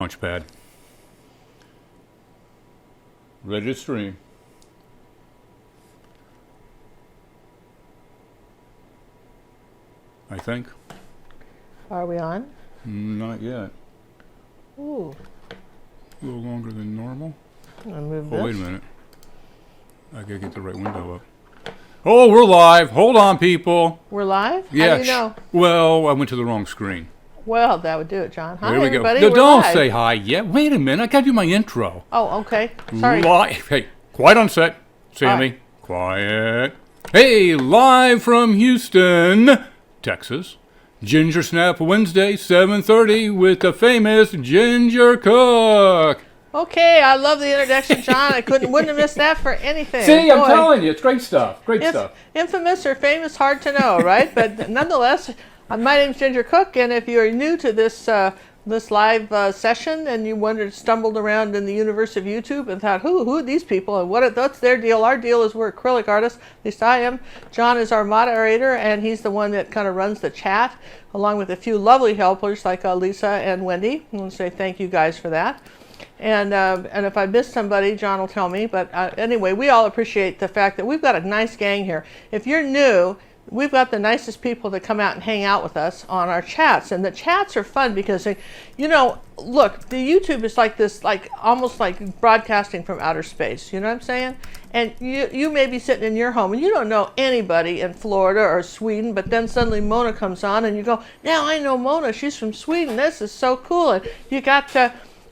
Launchpad. Ready to stream. I think. Are we on? Not yet. Ooh. A little longer than normal. I'm gonna move Oh, this. wait a minute. I gotta get the right window up. Oh, we're live. Hold on, people. We're live? Yeah. How do you know? Well, I went to the wrong screen. Well, that would do it, John. Hi, There we everybody. go. We're Don't live. say hi yet. Wait a minute. I gotta do my intro. Oh, okay. Sorry. Hey, quiet on set. Sammy, quiet. Hey, live from Houston, Texas. Ginger Snap Wednesday, 7:30 with the famous Ginger Cook. Okay, I love the introduction, John. Wouldn't have missed that for anything. See, I'm Boy, telling you, it's great stuff. Great stuff. Infamous or famous, hard to know, right? But nonetheless, my name's Ginger Cook, and if you're new to this this live session and you stumbled around in the universe of YouTube and thought, who are these people and what's their deal? Our deal is we're acrylic artists. At least I am. John is our moderator, and he's the one that kind of runs the chat, along with a few lovely helpers like Lisa and Wendy. I want to say thank you guys for that. And if I missed somebody, John will tell me. But anyway, we all appreciate the fact that we've got a nice gang here. If you're new, we've got the nicest people that come out and hang out with us on our chats. And the chats are fun because, look, the YouTube is like this, almost like broadcasting from outer space. You know what I'm saying? And you may be sitting in your home and you don't know anybody in Florida or Sweden, but then suddenly Mona comes on and you go, now I know Mona. She's from Sweden. This is so cool. And you got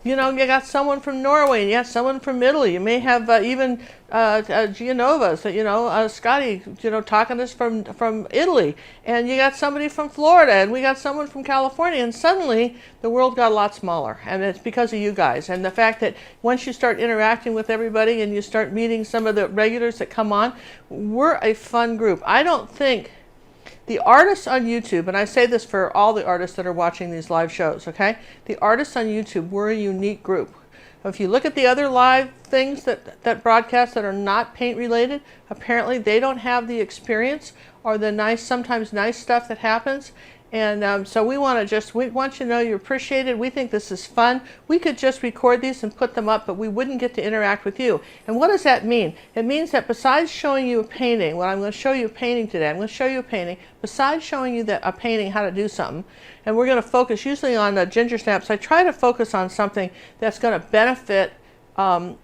you got someone from Norway, and you got someone from Italy. You may have even Gianova, Scotty, talking to us from Italy. And you got somebody from Florida, and we got someone from California. And suddenly, the world got a lot smaller. And it's because of you guys. And the fact that once you start interacting with everybody and you start meeting some of the regulars that come on, we're a fun group. I don't think the artists on YouTube, and I say this for all the artists that are watching these live shows, okay? The artists on YouTube, we're a unique group. If you look at the other live things that broadcast that are not paint related, apparently they don't have the experience or the sometimes nice stuff that happens. And so we want you to know you're appreciated. We think this is fun. We could just record these and put them up, but we wouldn't get to interact with you. And what does that mean? It means that besides showing you a painting, I'm going to show you a painting today. I'm going to show you a painting. Besides showing you a painting, how to do something, and we're going to focus usually on ginger snaps. I try to focus on something that's going to benefit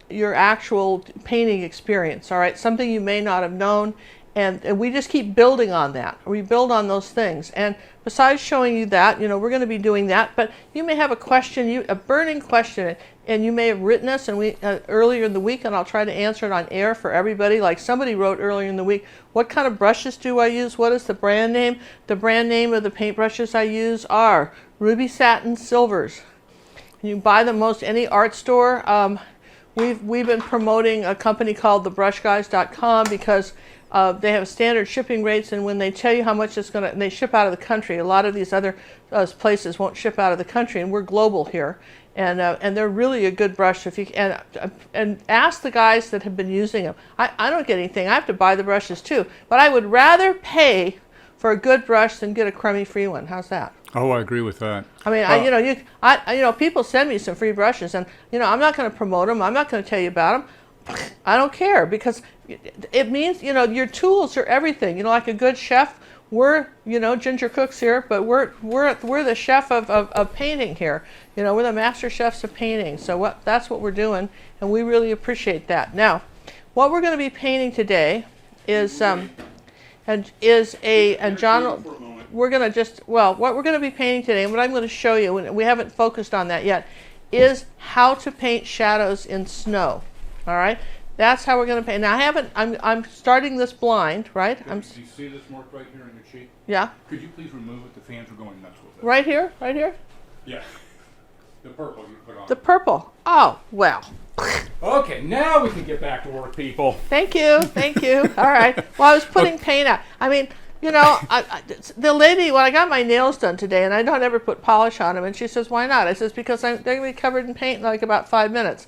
your actual painting experience, all right? Something you may not have known. And we just keep building on that. We build on those things. And besides showing you that, we're going to be doing that. But you may have a question, a burning question, and you may have written us earlier in the week, and I'll try to answer it on air for everybody. Like somebody wrote earlier in the week, what kind of brushes do I use? What is the brand name? The brand name of the paintbrushes I use are Ruby Satin Silvers. You can buy them most any art store. We've been promoting a company called thebrushguys.com because they have standard shipping rates, and when they tell you how much they ship out of the country. A lot of these other places won't ship out of the country, and we're global here. And they're really a good brush. And ask the guys that have been using them. I don't get anything. I have to buy the brushes too, but I would rather pay for a good brush than get a crummy free one. How's that? Oh, I agree with that. I mean, people send me some free brushes, and I'm not going to promote them. I'm not going to tell you about them. I don't care, because it means your tools are everything. Like a good chef, we're Ginger Cooks here, but we're the chef of painting here. We're the master chefs of painting. So that's what we're doing, and we really appreciate that. Now, what we're going to be painting today is John. We're going to what we're going to be painting today, and what I'm going to show you, and we haven't focused on that yet, is how to paint shadows in snow. All right, that's how we're going to paint. Now I'm starting this blind, right? Do you see this mark right here in your cheek? Yeah. Could you please remove it? The fans are going nuts with it. Right here, right here. Yeah. The purple you put on. The purple. Oh well. Okay, now we can get back to work, people. Thank you. All right. Well, I was putting paint out. I mean, the lady, when I got my nails done today, and I don't ever put polish on them, and she says, why not? I says, because they're going to be covered in paint in like about 5 minutes.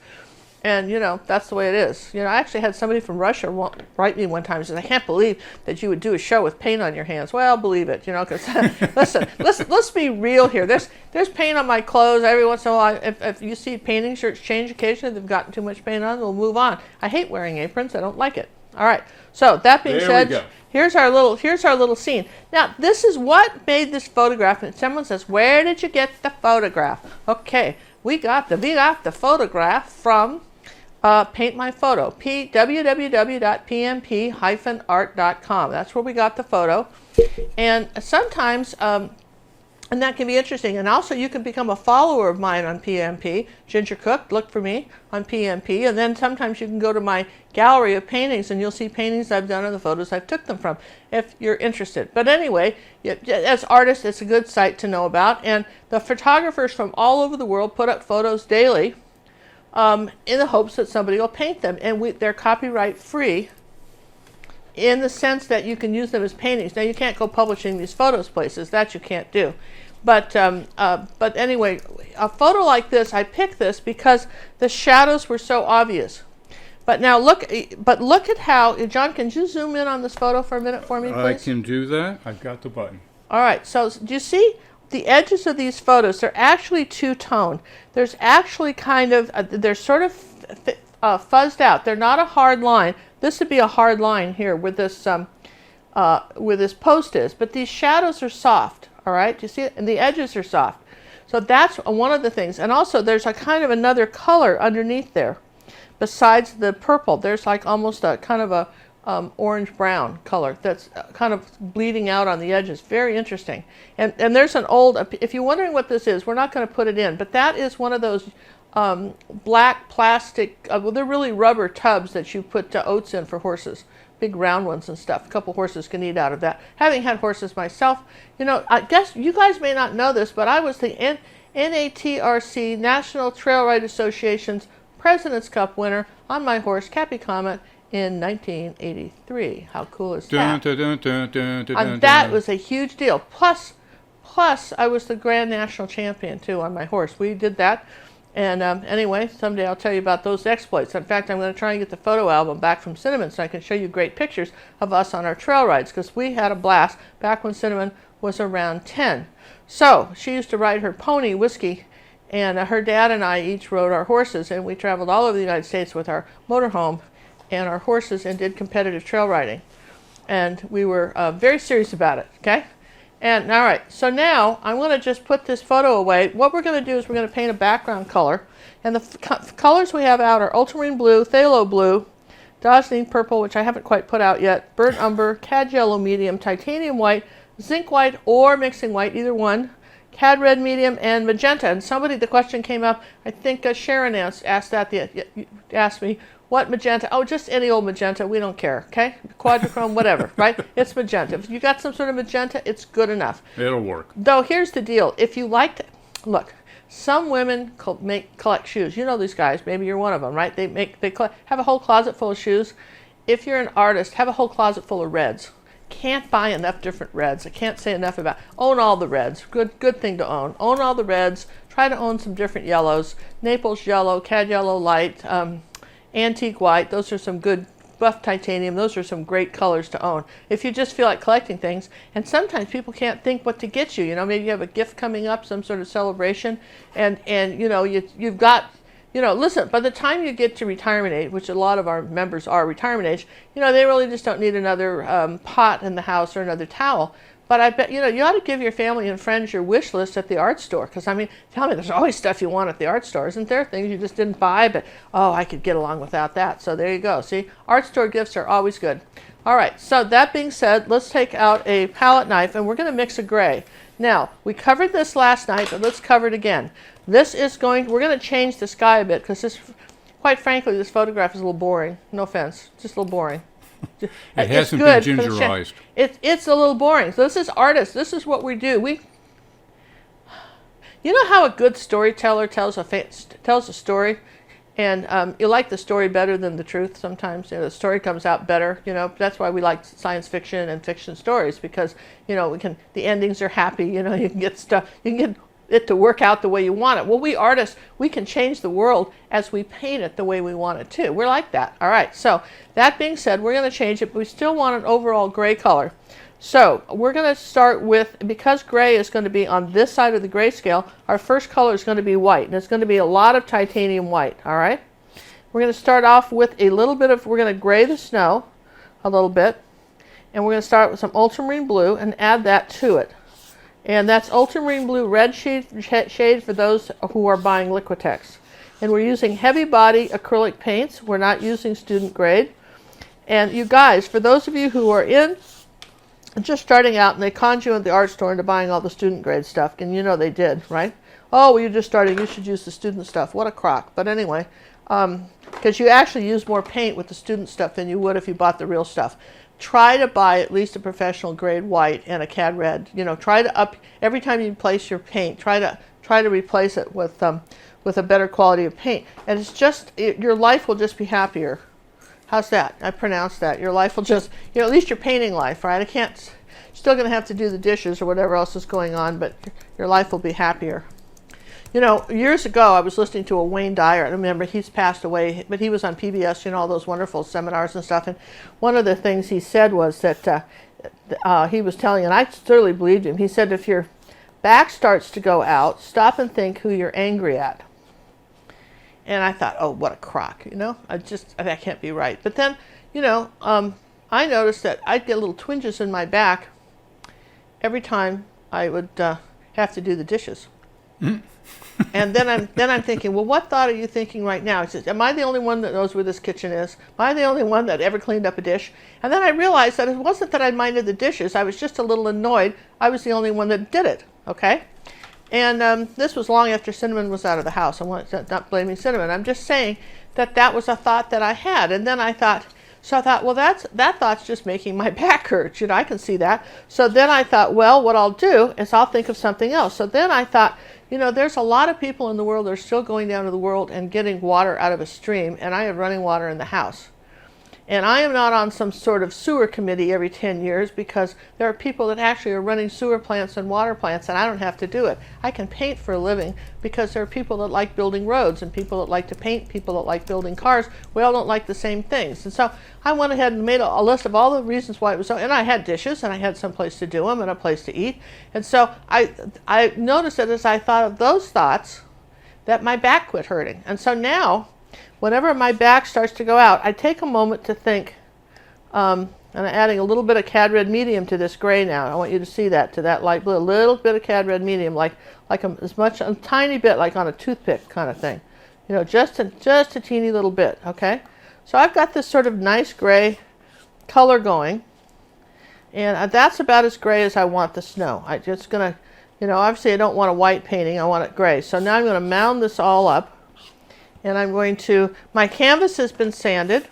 And, that's the way it is. I actually had somebody from Russia write me one time and said, I can't believe that you would do a show with paint on your hands. Well, believe it, because, listen, let's be real here. There's paint on my clothes every once in a while. If you see painting shirts change occasionally, they've gotten too much paint on, we'll move on. I hate wearing aprons. I don't like it. All right. So that being said, here's our little scene. Now, this is what made this photograph. And someone says, where did you get the photograph? Okay, we got the photograph from Paint My Photo, www.pmp-art.com. That's where we got the photo. And sometimes, and that can be interesting. And also you can become a follower of mine on PMP. Ginger Cook, look for me on PMP. And then sometimes you can go to my gallery of paintings and you'll see paintings I've done and the photos I've took them from, if you're interested. But anyway, as artists, it's a good site to know about. And the photographers from all over the world put up photos daily in the hopes that somebody will paint them. And they're copyright free in the sense that you can use them as paintings. Now, you can't go publishing these photos places. That you can't do. But anyway, a photo like this, I picked this because the shadows were so obvious. But now look at how, John, can you zoom in on this photo for a minute for me, please? I can do that. I've got the button. All right. So do you see the edges of these photos? They're actually two-tone. There's actually kind of, they're sort of fuzzed out. They're not a hard line. This would be a hard line here where this post is. But these shadows are soft. All right. Do you see it? And the edges are soft. So that's one of the things. And also there's a kind of another color underneath there. Besides the purple, there's like almost a kind of a orange-brown color that's kind of bleeding out on the edges. Very interesting. And there's an old, if you're wondering what this is, we're not going to put it in, but that is one of those black plastic, well, they're really rubber tubs that you put oats in for horses. Big round ones and stuff. A couple horses can eat out of that. Having had horses myself, I guess you guys may not know this, but I was the NATRC, National Trail Ride Association's President's Cup winner on my horse, Cappy Comet, in 1983. How cool is that? And that was a huge deal. Plus, I was the Grand National Champion, too, on my horse. We did that. And anyway, someday I'll tell you about those exploits. In fact, I'm going to try and get the photo album back from Cinnamon so I can show you great pictures of us on our trail rides, because we had a blast back when Cinnamon was around 10. So she used to ride her pony, Whiskey, and her dad and I each rode our horses, and we traveled all over the United States with our motorhome and our horses and did competitive trail riding. And we were very serious about it, okay? And all right, so now I'm going to just put this photo away. What we're going to do is we're going to paint a background color. And the colors we have out are ultramarine blue, phthalo blue, dazzling purple, which I haven't quite put out yet, burnt umber, cad yellow medium, titanium white, zinc white, or mixing white, either one, cad red medium, and magenta. And the question came up, I think Sharon asked me, what magenta? Oh, just any old magenta. We don't care, okay? Quadrichrome, whatever, right? It's magenta. If you got some sort of magenta, it's good enough. It'll work. Though, here's the deal. If you like to, look, some women collect shoes. You know these guys. Maybe you're one of them, right? Have a whole closet full of shoes. If you're an artist, have a whole closet full of reds. Can't buy enough different reds. I can't say enough about. Own all the reds. Good thing to own. Own all the reds. Try to own some different yellows. Naples yellow, cad yellow light, antique white. Those are some good buff titanium. Those are some great colors to own if you just feel like collecting things. And sometimes people can't think what to get you. Maybe you have a gift coming up, some sort of celebration, and you've got. Listen, by the time you get to retirement age, which a lot of our members are retirement age, they really just don't need another pot in the house or another towel. But I bet, you ought to give your family and friends your wish list at the art store. Because, tell me, there's always stuff you want at the art store. Isn't there? Things you just didn't buy, but, I could get along without that. So there you go. See, art store gifts are always good. All right, so that being said, let's take out a palette knife, and we're going to mix a gray. Now, we covered this last night, but let's cover it again. We're going to change the sky a bit, because quite frankly, this photograph is a little boring. No offense, just a little boring. It hasn't been gingerized. It's a little boring. So this is artists. This is what we do. You know how a good storyteller tells a story, and you like the story better than the truth sometimes. The story comes out better. That's why we like science fiction and fiction stories, because the endings are happy. You can get stuff. You can get it to work out the way you want it. Well, we artists, we can change the world as we paint it the way we want it to. We're like that. All right, so that being said, we're going to change it, but we still want an overall gray color. So we're going to start with, because gray is going to be on this side of the grayscale, our first color is going to be white, and it's going to be a lot of titanium white, all right? We're going to start off with a little bit of, we're going to gray the snow a little bit, and we're going to start with some ultramarine blue and add that to it. And that's ultramarine blue red shade for those who are buying Liquitex. And we're using heavy body acrylic paints. We're not using student grade. And you guys, for those of you who are just starting out and they conned you at the art store into buying all the student grade stuff, and you know they did, right? Oh, well, you're just starting, you should use the student stuff. What a crock. But anyway, because you actually use more paint with the student stuff than you would if you bought the real stuff. Try to buy at least a professional grade white and a cad red. You know, try to up, every time you place your paint, try to replace it with a better quality of paint. And it's just, your life will just be happier. How's that? I pronounced that. Your life will just, you know, at least your painting life, right? I can't, still going to have to do the dishes or whatever else is going on, but your life will be happier. You know, years ago, I was listening to a Wayne Dyer. I remember he's passed away, but he was on PBS, you know, all those wonderful seminars and stuff. And one of the things he said was that he was telling, and I thoroughly believed him, he said, if your back starts to go out, stop and think who you're angry at. And I thought, oh, what a crock, you know? That can't be right. But then, you know, I noticed that I'd get little twinges in my back every time I would have to do the dishes. And then I'm thinking, well, what thought are you thinking right now? He says, am I the only one that knows where this kitchen is? Am I the only one that ever cleaned up a dish? And then I realized that it wasn't that I minded the dishes. I was just a little annoyed. I was the only one that did it, okay? And this was long after Cinnamon was out of the house. I'm not blaming Cinnamon. I'm just saying that was a thought that I had. And then I thought, well, that thought's just making my back hurt. You know, I can see that. So then I thought, well, what I'll do is I'll think of something else. So then I thought, you know, there's a lot of people in the world that are still going down to the world and getting water out of a stream, and I have running water in the house. And I am not on some sort of sewer committee every 10 years because there are people that actually are running sewer plants and water plants, and I don't have to do it. I can paint for a living because there are people that like building roads and people that like to paint, people that like building cars. We all don't like the same things. And so I went ahead and made a list of all the reasons why it was so, and I had dishes and I had some place to do them and a place to eat. And so I noticed that as I thought of those thoughts that my back quit hurting. And so now, whenever my back starts to go out, I take a moment to think, and I'm adding a little bit of cad red medium to this gray now. I want you to see that, to that light blue, a little bit of cad red medium, like a tiny bit, like on a toothpick kind of thing. You know, just a teeny little bit, okay? So I've got this sort of nice gray color going, and that's about as gray as I want the snow. I'm just gonna, you know, obviously I don't want a white painting, I want it gray. So now I'm gonna mound this all up. And I'm going to, my canvas has been sanded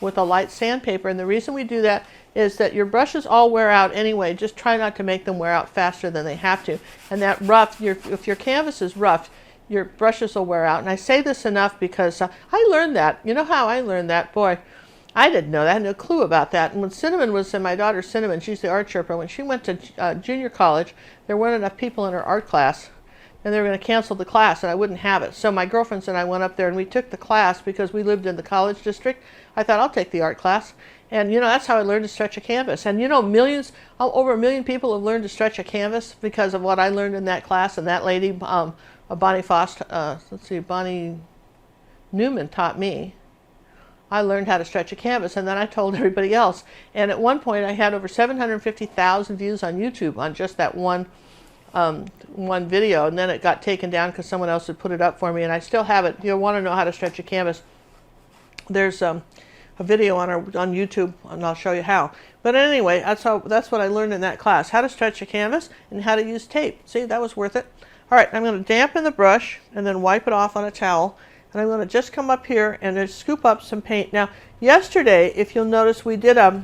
with a light sandpaper, and the reason we do that is that your brushes all wear out anyway. Just try not to make them wear out faster than they have to. And that rough, if your canvas is rough, your brushes will wear out. And I say this enough because I learned that. You know how I learned that? Boy, I didn't know that. I had no clue about that. And when Cinnamon was, and my daughter Cinnamon, she's the art Sherpa, when she went to junior college, there weren't enough people in her art class. And they were going to cancel the class, and I wouldn't have it. So my girlfriends and I went up there, and we took the class because we lived in the college district. I thought, I'll take the art class. And, you know, that's how I learned to stretch a canvas. And, you know, over 1 million people have learned to stretch a canvas because of what I learned in that class. And that lady, Bonnie Newman taught me. I learned how to stretch a canvas, and then I told everybody else. And at one point, I had over 750,000 views on YouTube on just that one video, and then it got taken down because someone else had put it up for me, and I still have it. You want to know how to stretch a canvas, there's a video on YouTube, and I'll show you how. But anyway, that's what I learned in that class, how to stretch a canvas and how to use tape. See, that was worth it. All right, I'm going to dampen the brush and then wipe it off on a towel, and I'm going to just come up here and just scoop up some paint. Now, yesterday, if you'll notice, we did a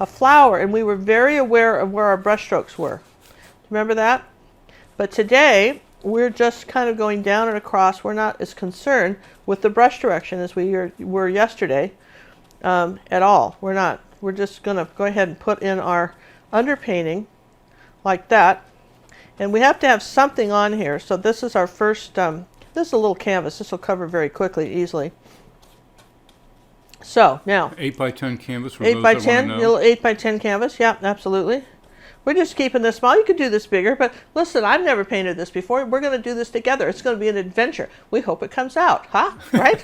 flower, and we were very aware of where our brush strokes were. Remember that? But today, we're just kind of going down and across. We're not as concerned with the brush direction as we were yesterday at all. We're not. We're just going to go ahead and put in our underpainting like that. And we have to have something on here. So this is our first, this is a little canvas. This will cover very quickly, easily. So now 8 by 10 canvas for 8 those by that 10, want to know. little 8 by 10 canvas. Yeah, absolutely. We're just keeping this small. You could do this bigger, but listen, I've never painted this before. We're going to do this together. It's going to be an adventure. We hope it comes out, huh? Right?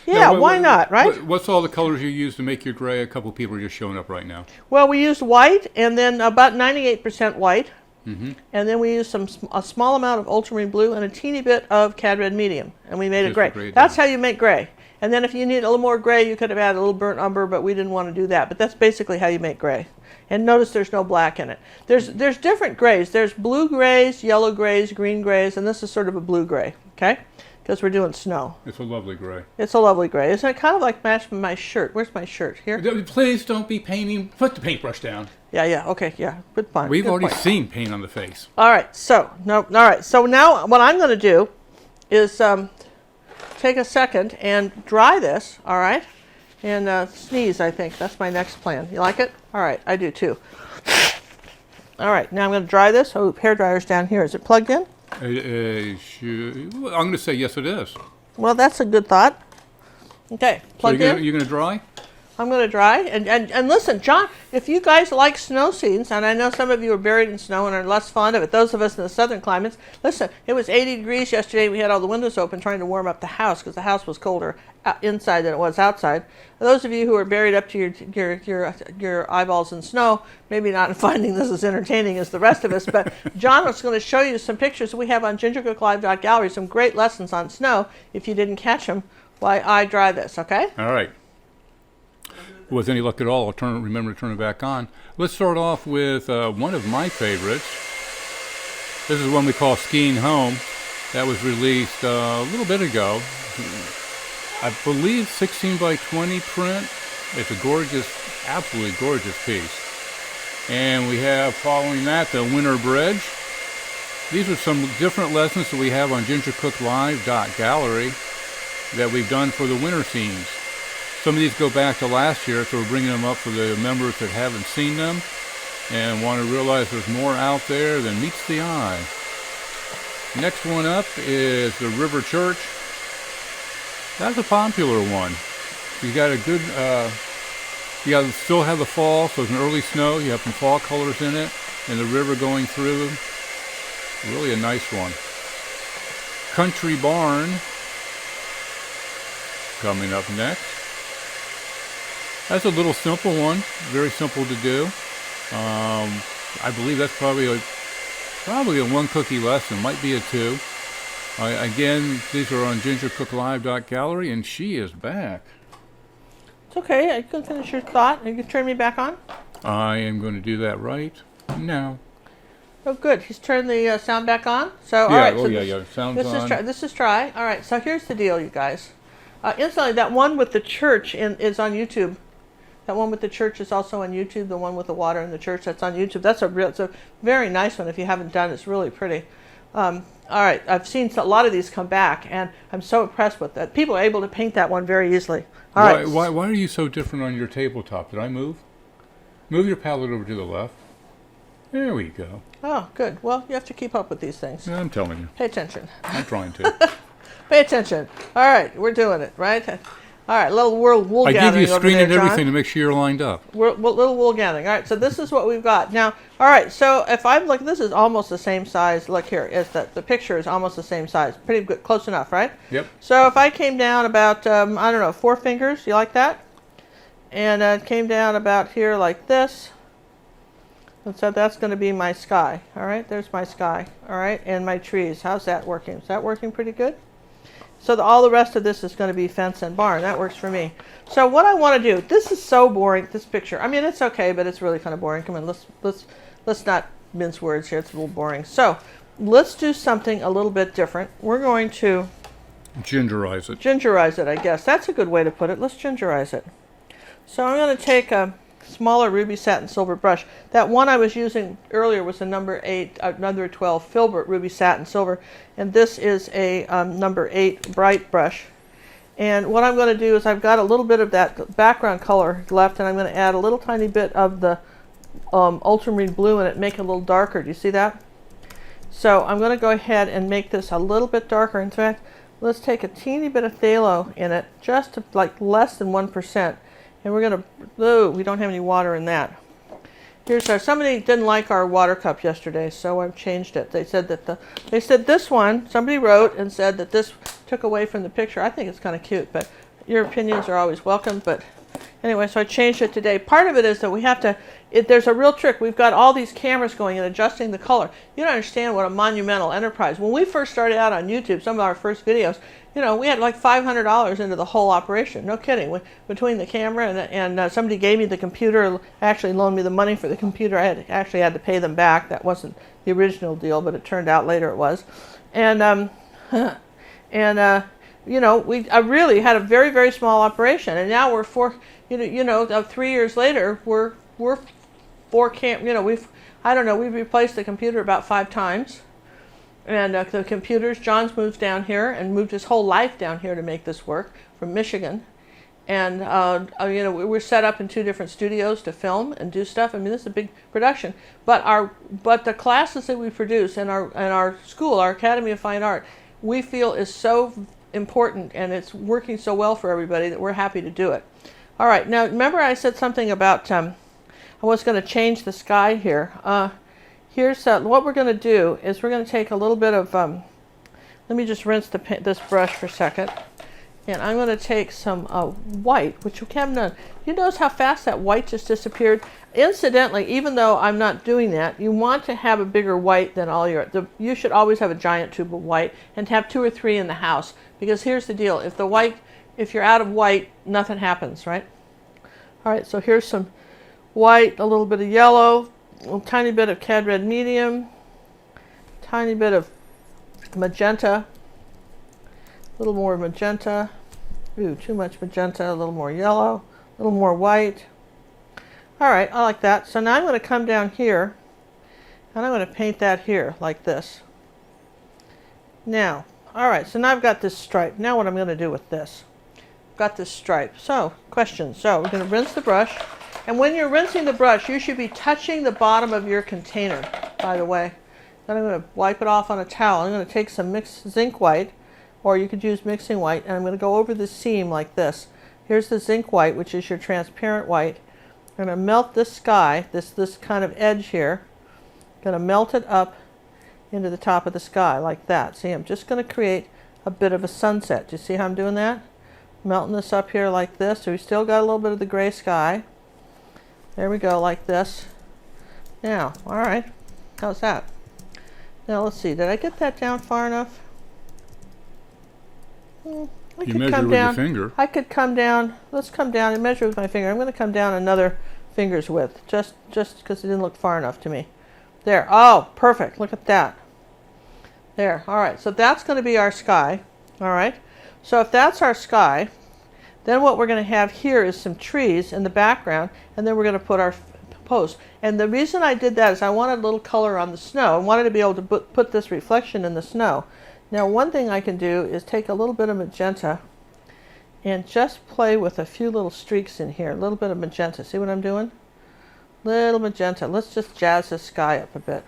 Yeah, Now, why not, right? What's all the colors you use to make your gray? A couple people are just showing up right now. Well, we used white, and then about 98% white. Mm-hmm. And then we used a small amount of ultramarine blue and a teeny bit of cad red medium, and we made it gray. That's how you make gray. And then if you need a little more gray, you could have added a little burnt umber, but we didn't want to do that. But that's basically how you make gray. And notice there's no black in it. There's different grays. There's blue grays, yellow grays, green grays, and this is sort of a blue gray, okay? Because we're doing snow. It's a lovely gray. It's a lovely gray. Isn't it kind of like matching my shirt? Where's my shirt? Here? Please don't be painting. Put the paintbrush down. Yeah, okay, yeah. Good point. We've good already point. seen paint on the face. All right, so now what I'm going to do is take a second and dry this, all right? And sneeze, I think. That's my next plan. You like it? All right, I do too. All right, now I'm going to dry this. Oh, hairdryer's down here. Is it plugged in? I'm going to say yes, it is. Well, that's a good thought. Okay, plugged in. You're going to dry? I'm going to dry. And listen, John, if you guys like snow scenes, and I know some of you are buried in snow and are less fond of it, those of us in the southern climates, listen, it was 80 degrees yesterday. We had all the windows open trying to warm up the house because the house was colder inside than it was outside. Those of you who are buried up to your eyeballs in snow, maybe not finding this as entertaining as the rest of us, but John was going to show you some pictures we have on gingercooklive.gallery, some great lessons on snow, if you didn't catch them, while I dry this, okay? All right. With any luck at all, I'll remember to turn it back on. Let's start off with one of my favorites. This is one we call Skiing Home. That was released a little bit ago. I believe 16 by 20 print. It's a gorgeous, absolutely gorgeous piece. And we have, following that, the Winter Bridge. These are some different lessons that we have on gingercooklive.gallery that we've done for the winter scenes. Some of these go back to last year, so we're bringing them up for the members that haven't seen them and want to realize there's more out there than meets the eye. Next one up is the River Church. That's a popular one. You got a good, you got to still have the fall, so it's an early snow. You have some fall colors in it, and the river going through. Really a nice one. Country Barn coming up next. That's a little simple one, very simple to do. I believe that's probably a one cookie lesson, might be a two. Again, these are on gingercooklive.gallery, and she is back. It's okay. I can finish your thought. You can turn me back on. I am going to do that right now. Oh, good. He's turned the sound back on. So, Yeah, all right. oh So yeah, sounds on. This is try. All right. So here's the deal, you guys. Instantly, that one with the church is on YouTube. That one with the church is also on YouTube. The one with the water in the church, that's on YouTube. It's a very nice one. If you haven't done it, it's really pretty. All right, I've seen a lot of these come back, and I'm so impressed with that. People are able to paint that one very easily. All right. Why are you so different on your tabletop? Did I move? Move your palette over to the left. There we go. Oh, good. Well, you have to keep up with these things. Yeah, I'm telling you. Pay attention. I'm trying to. Pay attention. All right, we're doing it, right? All right, little wool I gathering. give you a screen over there, and everything John. to make sure you're lined up. Little wool gathering. All right, so this is what we've got. Now, all right, so if I'm looking, this is almost the same size. Look here, the picture is almost the same size. Pretty good, close enough, right? Yep. So if I came down about, I don't know, 4 fingers, you like that? And came down about here like this. And so that's going to be my sky. All right, there's my sky. All right, and my trees. How's that working? Is that working pretty good? So all the rest of this is going to be fence and barn. That works for me. So what I want to do, this is so boring, this picture. I mean, it's okay, but it's really kind of boring. Come on, let's not mince words here. It's a little boring. So let's do something a little bit different. We're going to Gingerize it. Gingerize it, I guess. That's a good way to put it. Let's gingerize it. So I'm going to take a smaller ruby satin silver brush. That one I was using earlier was a number 8, number 12 filbert ruby satin silver, and this is a number 8 bright brush. And what I'm going to do is I've got a little bit of that background color left, and I'm going to add a little tiny bit of the ultramarine blue in it, make it a little darker. Do you see that? So I'm going to go ahead and make this a little bit darker. In fact, let's take a teeny bit of phthalo in it, just to like less than 1%. And we're going to, ooh, we don't have any water in that. Here's our, somebody didn't like our water cup yesterday, so I've changed it. They said that they said this one, somebody wrote and said that this took away from the picture. I think it's kind of cute, but your opinions are always welcome. But anyway, so I changed it today. Part of it is that we have to, there's a real trick. We've got all these cameras going and adjusting the color. You don't understand what a monumental enterprise. When we first started out on YouTube, some of our first videos, you know, we had like $500 into the whole operation. No kidding. Between the camera and somebody gave me the computer, actually loaned me the money for the computer. I actually had to pay them back. That wasn't the original deal, but it turned out later it was. And you know, I really had a very, very small operation, and now we're 3 years later, we're we've replaced the computer about 5 times. And the computers, John's moved down here and moved his whole life down here to make this work from Michigan. And, you know, we're set up in 2 different studios to film and do stuff. I mean, this is a big production. But the classes that we produce in our school, our Academy of Fine Art, we feel is so important, and it's working so well for everybody that we're happy to do it. All right, now remember I said something about I was going to change the sky here. Here's what we're going to do is we're going to take a little bit of, let me just rinse this brush for a second. And I'm going to take some white, which you haven't done. You notice how fast that white just disappeared? Incidentally, even though I'm not doing that, you want to have a bigger white than all you should always have a giant tube of white and have 2 or 3 in the house. Because here's the deal, if you're out of white, nothing happens, right? All right, so here's some white, a little bit of yellow, a tiny bit of cad red medium, tiny bit of magenta, a little more magenta, ooh, too much magenta, a little more yellow, a little more white. All right, I like that. So now I'm going to come down here and I'm going to paint that here like this. Now, all right, so now I've got this stripe. Now what I'm going to do with this? I've got this stripe. So, questions. So we're going to rinse the brush. And when you're rinsing the brush, you should be touching the bottom of your container, by the way. Then I'm going to wipe it off on a towel. I'm going to take some mixed zinc white, or you could use mixing white, and I'm going to go over the seam like this. Here's the zinc white, which is your transparent white. I'm going to melt this sky, this kind of edge here. I'm going to melt it up into the top of the sky like that. See, I'm just going to create a bit of a sunset. Do you see how I'm doing that? Melting this up here like this. So we still got a little bit of the gray sky. There we go, like this. Now, all right, how's that? Now let's see, did I get that down far enough? You measure with your finger. I could come down, let's come down and measure with my finger. I'm going to come down another finger's width, just because it didn't look far enough to me. There, oh, perfect, look at that. There, all right, so that's going to be our sky, all right? So if that's our sky, then what we're going to have here is some trees in the background, and then we're going to put our post. And the reason I did that is I wanted a little color on the snow. I wanted to be able to put this reflection in the snow. Now one thing I can do is take a little bit of magenta and just play with a few little streaks in here. A little bit of magenta. See what I'm doing? Little magenta. Let's just jazz this sky up a bit.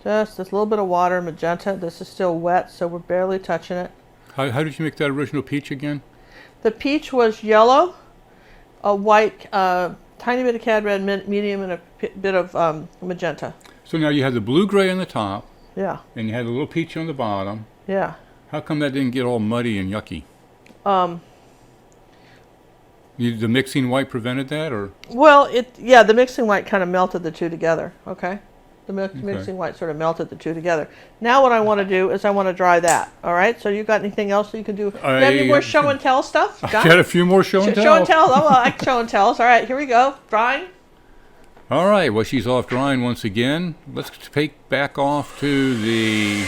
Just this little bit of water, magenta. This is still wet, so we're barely touching it. How did you make that original peach again? The peach was yellow, a white, tiny bit of cad red medium, and a bit of magenta. So now you had the blue-gray on the top. Yeah. And you had a little peach on the bottom. Yeah. How come that didn't get all muddy and yucky? The mixing white prevented that, or? Well, the mixing white kind of melted the two together, okay? The mixing white sort of melted the two together. Now what I want to do is I want to dry that, all right? So you got anything else that you can do? Any more show and tell stuff? I got a few more show and tells. Show and tells. Oh, well, I like show and tells. All right, here we go. Drying. All right, well, she's off drying once again. Let's take back off to the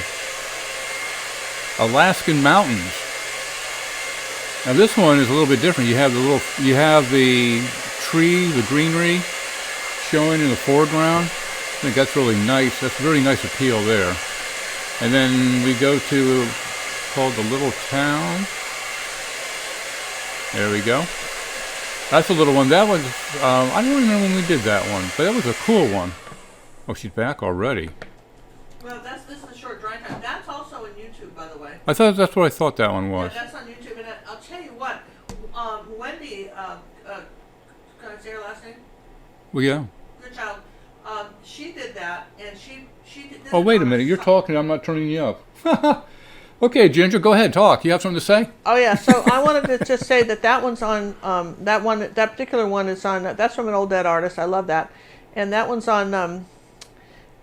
Alaskan mountains. Now this one is a little bit different. You have the tree, the greenery showing in the foreground. I think that's really nice. That's a really nice appeal there. And then we go to called the Little Town. There we go. That's a little one. That was, I don't remember when we did that one, but that was a cool one. Oh, she's back already. Well, is the short dry time. That's also on YouTube, by the way. I thought that's what I thought that one was. Yeah, that's on YouTube. And I'll tell you what, Wendy, can I say her last name? Well, yeah. Good child. She did that, and she did. Oh, wait a minute. You're talking. I'm not turning you up. Okay, Ginger, go ahead. Talk. You have something to say? Oh yeah. So I wanted to just say that one's on. That particular one is on. That's from an old dead artist. I love that, and that one's on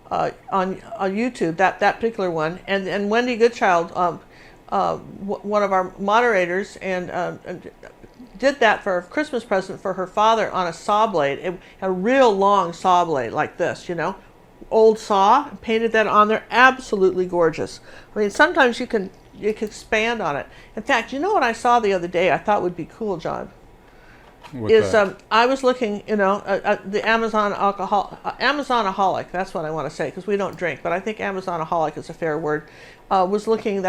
YouTube. That particular one, and Wendy Goodchild, one of our moderators, and did that for a Christmas present for her father on a saw blade, a real long saw blade like this, old saw, painted that on there. Absolutely gorgeous. I mean, sometimes you can expand on it. In fact, you know what I saw the other day I thought would be cool, John? What's that? I was looking, the Amazonaholic, that's what I want to say, because we don't drink, but I think Amazonaholic is a fair word. Was looking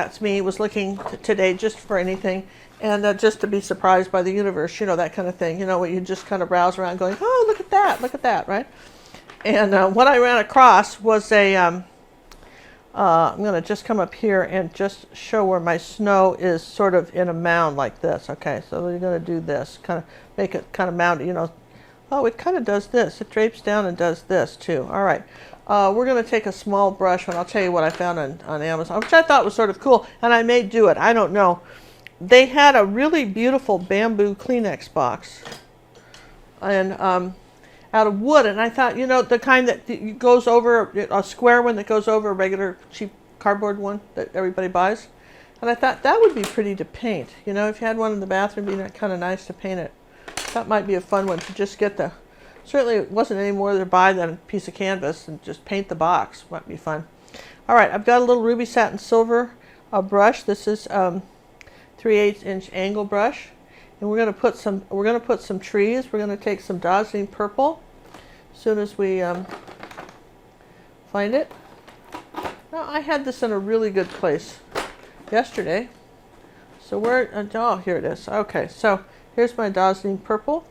today just for anything, and just to be surprised by the universe, that kind of thing, where you just kind of browse around going, oh, look at that, right? And what I ran across was I'm going to just come up here and just show where my snow is sort of in a mound like this. Okay, so we're going to do this, kind of make it kind of moundy, Oh, it kind of does this. It drapes down and does this too. All right. We're going to take a small brush, and I'll tell you what I found on Amazon, which I thought was sort of cool, and I may do it. I don't know. They had a really beautiful bamboo Kleenex box, and out of wood, and I thought, the kind that goes over, a square one that goes over a regular cheap cardboard one that everybody buys. And I thought that would be pretty to paint. If you had one in the bathroom, it'd be kind of nice to paint it. That might be a fun one to just get certainly it wasn't any more to buy than a piece of canvas and just paint the box. Might be fun. All right, I've got a little ruby satin silver brush. This is 3/8 inch angle brush. And we're going to put some trees. We're going to take some dazzling purple as soon as we find it. Now, I had this in a really good place yesterday. So here it is. Okay, so here's my dazzling purple.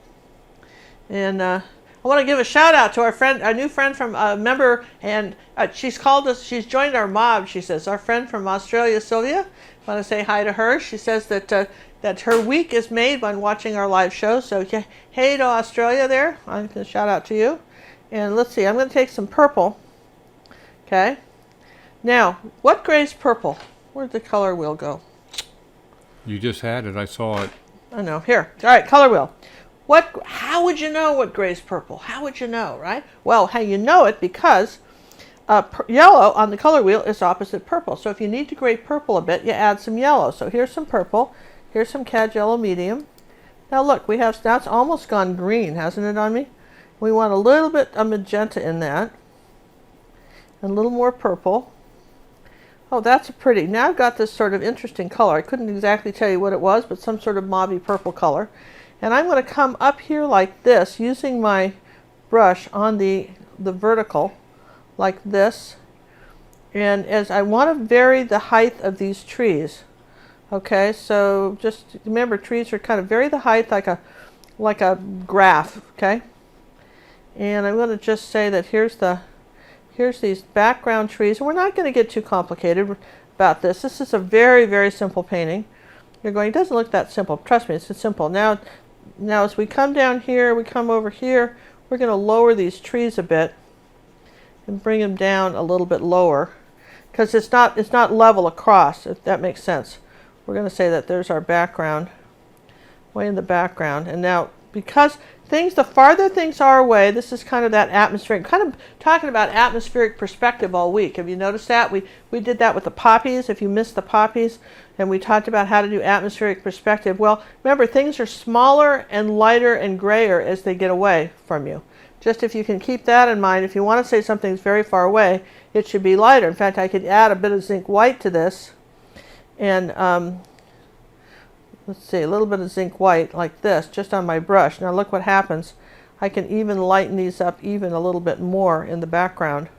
And I want to give a shout out to our new friend from a member, and she's joined our mob, she says. Our friend from Australia, Sylvia. I want to say hi to her. She says that her week is made by watching our live show. So hey to Australia there. I'm going to shout out to you. And let's see, I'm going to take some purple. Okay. Now, what gray's purple? Where'd the color wheel go? You just had it. I saw it. I know. Here. All right, color wheel. How would you know what gray's purple? How would you know, right? Well, how you know it, because yellow on the color wheel is opposite purple. So if you need to gray purple a bit, you add some yellow. So here's some purple. Here's some cad yellow medium. Now look, now it's almost gone green, hasn't it on me? We want a little bit of magenta in that. And a little more purple. Oh, that's pretty. Now I've got this sort of interesting color. I couldn't exactly tell you what it was, but some sort of mauvey purple color. And I'm going to come up here like this, using my brush on the vertical, like this. And as I want to vary the height of these trees. Okay, so just remember, trees are kind of vary the height like a graph, okay? And I'm going to just say that here's these background trees. And we're not going to get too complicated about this. This is a very, very simple painting. You're going, it doesn't look that simple. Trust me, it's simple. Now as we come down here, we come over here, we're going to lower these trees a bit and bring them down a little bit lower, because it's not level across, if that makes sense. We're going to say that there's our background, way in the background. And now, because the farther things are away, this is kind of that atmospheric, kind of talking about atmospheric perspective all week. Have you noticed that? We did that with the poppies, if you missed the poppies, and we talked about how to do atmospheric perspective. Well, remember, things are smaller and lighter and grayer as they get away from you. Just if you can keep that in mind, if you want to say something's very far away, it should be lighter. In fact, I could add a bit of zinc white to this, and let's see, a little bit of zinc white like this, just on my brush. Now look what happens. I can even lighten these up even a little bit more in the background.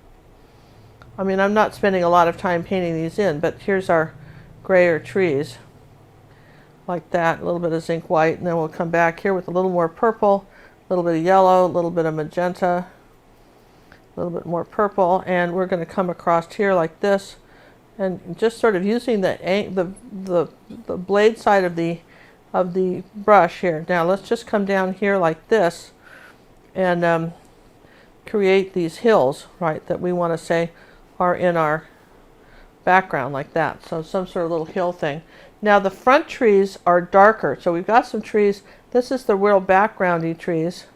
I mean, I'm not spending a lot of time painting these in, but here's our grayer trees. Like that, a little bit of zinc white, and then we'll come back here with a little more purple, a little bit of yellow, a little bit of magenta, a little bit more purple, and we're going to come across here like this and just sort of using the blade side of the brush here. Now let's just come down here like this and create these hills, right, that we want to say are in our background like that. So some sort of little hill thing. Now the front trees are darker. So we've got some trees. This is the real backgroundy trees.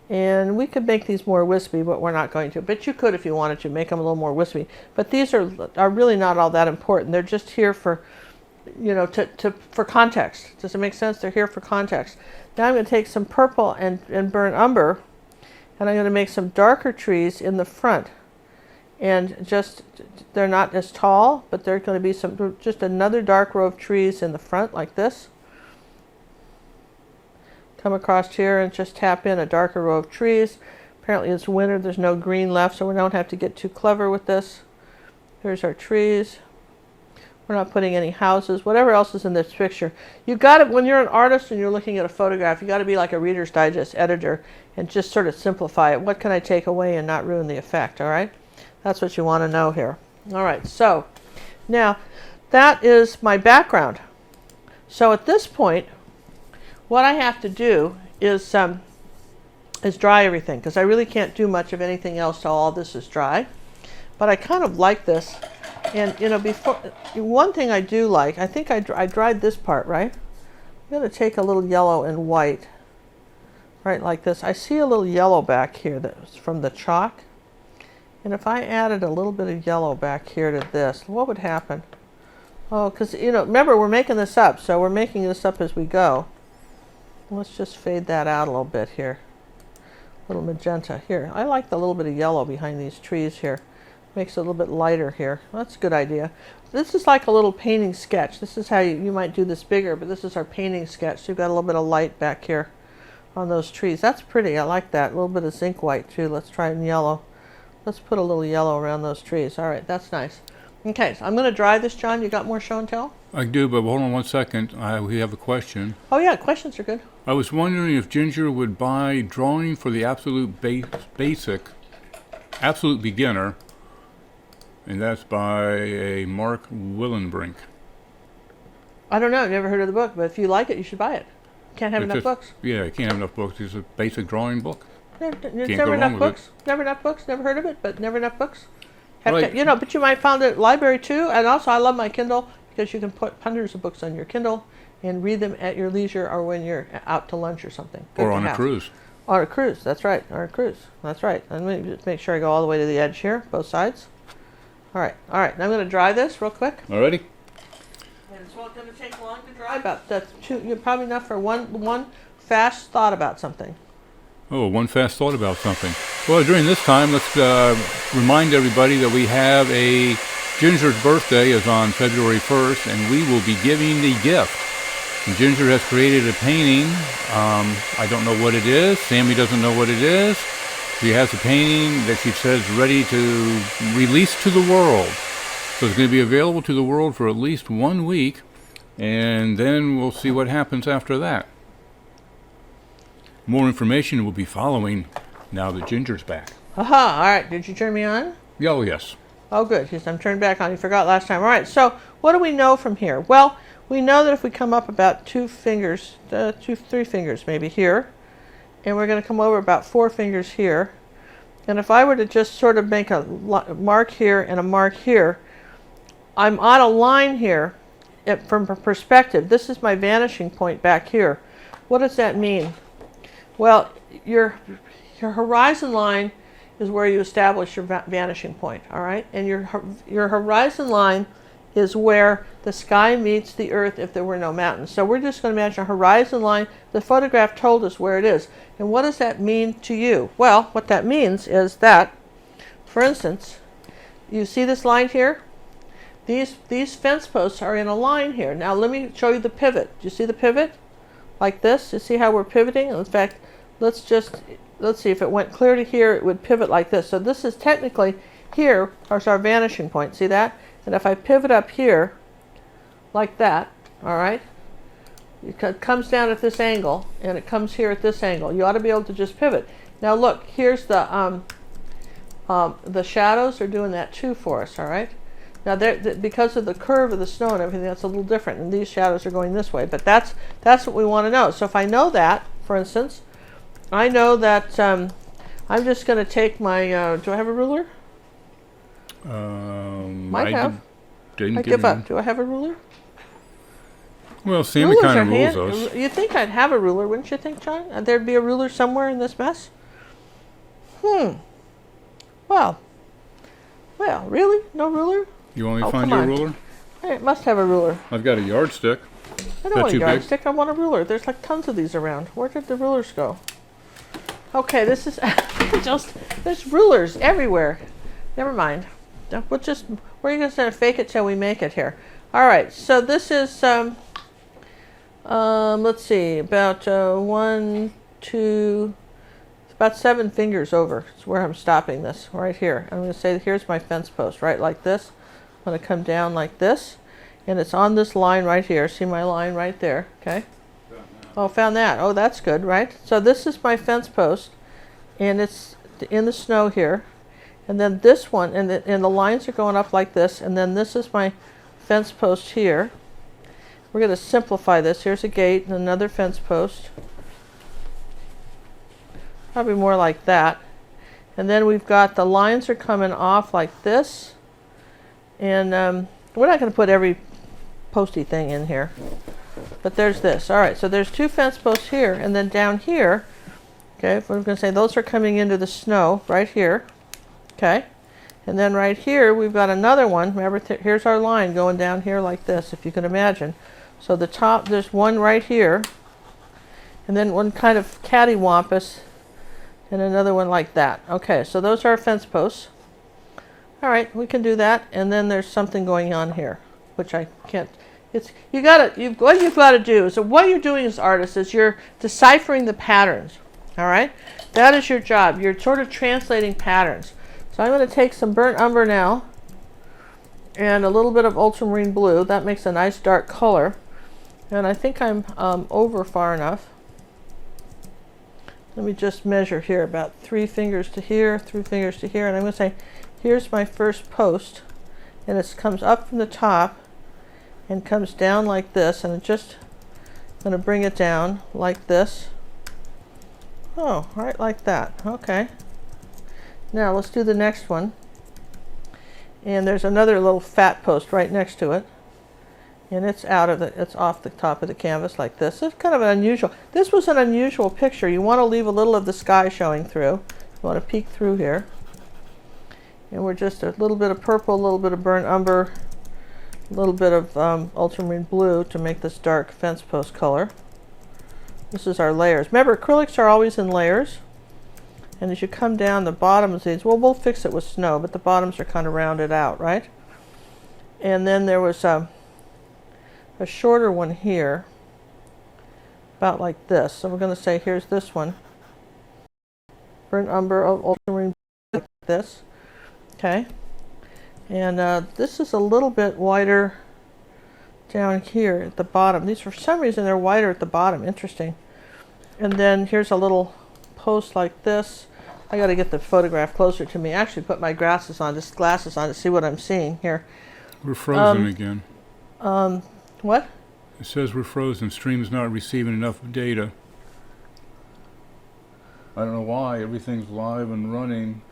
And we could make these more wispy, but we're not going to. But you could if you wanted to make them a little more wispy. But these are really not all that important. They're just here for, you know, for context. Does it make sense? They're here for context. Now I'm going to take some purple and burnt umber, and I'm going to make some darker trees in the front. And just, they're not as tall, but they're going to be just another dark row of trees in the front like this. Come across here and just tap in a darker row of trees. Apparently it's winter, there's no green left, so we don't have to get too clever with this. Here's our trees. We're not putting any houses, whatever else is in this picture. You got it when you're an artist and you're looking at a photograph, you got to be like a Reader's Digest editor and just sort of simplify it. What can I take away and not ruin the effect, all right? That's what you want to know here. All right, so now that is my background. So at this point, what I have to do is dry everything, because I really can't do much of anything else till all this is dry. But I kind of like this. And, you know, one thing I do like, I think I dried this part, right? I'm going to take a little yellow and white, right, like this. I see a little yellow back here that's from the chalk. And if I added a little bit of yellow back here to this, what would happen? Oh, because, you know, remember, we're making this up, so we're making this up as we go. Let's just fade that out a little bit here. A little magenta here. I like the little bit of yellow behind these trees here. Makes it a little bit lighter here. That's a good idea. This is like a little painting sketch. This is how you might do this bigger, but this is our painting sketch. So you've got a little bit of light back here on those trees. That's pretty. I like that. A little bit of zinc white too. Let's try it in yellow. Let's put a little yellow around those trees. All right, that's nice. Okay, so I'm going to dry this, John. You got more show and tell? I do, but hold on one second. We have a question. Oh, yeah, questions are good. I was wondering if Ginger would buy Drawing for the Absolute Basic, Absolute Beginner, and that's by a Mark Willenbrink. I don't know. I've never heard of the book, but if you like it, you should buy it. Can't have enough books. Yeah, you can't have enough books. It's a basic drawing book. There's never enough books. Never enough books. Never heard of it, but never enough books. Right. You know, but you might find it at library too. And also, I love my Kindle because you can put hundreds of books on your Kindle and read them at your leisure or when you're out to lunch or something. Good or on a cruise. On a cruise, that's right. On a cruise, that's right. Let me just make sure I go all the way to the edge here, both sides. All right. Now I'm going to dry this real quick. Alrighty. And it's not going to take long to dry. That's probably enough for one fast thought about something. Oh, one fast thought about something. Well, during this time, let's remind everybody that we have a Ginger's birthday is on February 1st, and we will be giving the gift. And Ginger has created a painting. I don't know what it is. Sammy doesn't know what it is. She has a painting that she says ready to release to the world. So it's going to be available to the world for at least 1 week, and then we'll see what happens after that. More information will be following now that Ginger's back. Aha, all right. Did you turn me on? Oh, yes. Oh, good. Yes, I'm turned back on. You forgot last time. All right, so what do we know from here? Well, we know that if we come up about 3 fingers maybe here, and we're going to come over about 4 fingers here, and if I were to just sort of make a mark here and a mark here, I'm on a line here from a perspective. This is my vanishing point back here. What does that mean? Well, your horizon line is where you establish your vanishing point, all right? And your horizon line is where the sky meets the earth if there were no mountains. So we're just going to imagine a horizon line. The photograph told us where it is. And what does that mean to you? Well, what that means is that, for instance, you see this line here? These fence posts are in a line here. Now let me show you the pivot. Do you see the pivot? Like this? You see how we're pivoting? In fact, let's see if it went clear to here, it would pivot like this. So this is technically here is our vanishing point. See that? And if I pivot up here like that, all right, it comes down at this angle and it comes here at this angle. You ought to be able to just pivot. Now look, here's the shadows are doing that too for us, all right? Now, because of the curve of the snow and everything, that's a little different, and these shadows are going this way. But that's what we want to know. So if I know that, for instance, I know that I'm just going to take my. Do I have a ruler? Might have. I give up. Do I have a ruler? Well, Sammy kind of rules us. You'd think I'd have a ruler, wouldn't you think, John? There'd be a ruler somewhere in this mess? Well, really? No ruler? You want me to find you a ruler? I must have a ruler. I've got a yardstick. I don't want a yardstick. I want a ruler. There's like tons of these around. Where did the rulers go? Okay, this is there's rulers everywhere. Never mind. We're just gonna fake it till we make it here. All right. So this is let's see, about 1, 2. About 7 fingers over is where I'm stopping this, right here. I'm going to say, here's my fence post, right, like this. I'm going to come down like this, and it's on this line right here. See my line right there, okay? Found that. Oh, that's good, right? So this is my fence post, and it's in the snow here. And then this one, and the lines are going up like this, and then this is my fence post here. We're going to simplify this. Here's a gate and another fence post. Probably more like that. And then we've got the lines are coming off like this. And we're not going to put every posty thing in here. But there's this. All right, so there's 2 fence posts here. And then down here, okay, we're going to say those are coming into the snow right here. Okay. And then right here, we've got another one. Remember, here's our line going down here like this, if you can imagine. So the top, there's one right here. And then one kind of cattywampus. And another one like that. Okay, so those are our fence posts. All right, we can do that. And then there's something going on here, which I can't. What you've got to do is, so what you're doing as artists is you're deciphering the patterns. All right, that is your job. You're sort of translating patterns. So I'm going to take some burnt umber now, and a little bit of ultramarine blue. That makes a nice dark color. And I think I'm over far enough. Let me just measure here, about 3 fingers to here, 3 fingers to here, and I'm going to say, here's my first post, and it comes up from the top and comes down like this, and I'm just going to bring it down like this. Oh, right like that. Okay. Now let's do the next one. And there's another little fat post right next to it. And it's it's off the top of the canvas like this. It's kind of an unusual, this was an unusual picture. You want to leave a little of the sky showing through. You want to peek through here. And we're just a little bit of purple, a little bit of burnt umber, a little bit of ultramarine blue to make this dark fence post color. This is our layers. Remember, acrylics are always in layers. And as you come down the bottom of these, well, we'll fix it with snow, but the bottoms are kind of rounded out, right? And then there was a shorter one here, about like this. So we're going to say, here's this one. Burnt umber, ultramarine, like this. Okay. And this is a little bit wider down here at the bottom. These, for some reason, they're wider at the bottom. Interesting. And then here's a little post like this. I got to get the photograph closer to me. I actually put my glasses on to see what I'm seeing here. We're frozen again. What? It says we're frozen. Stream's not receiving enough data. I don't know why. Everything's live and running.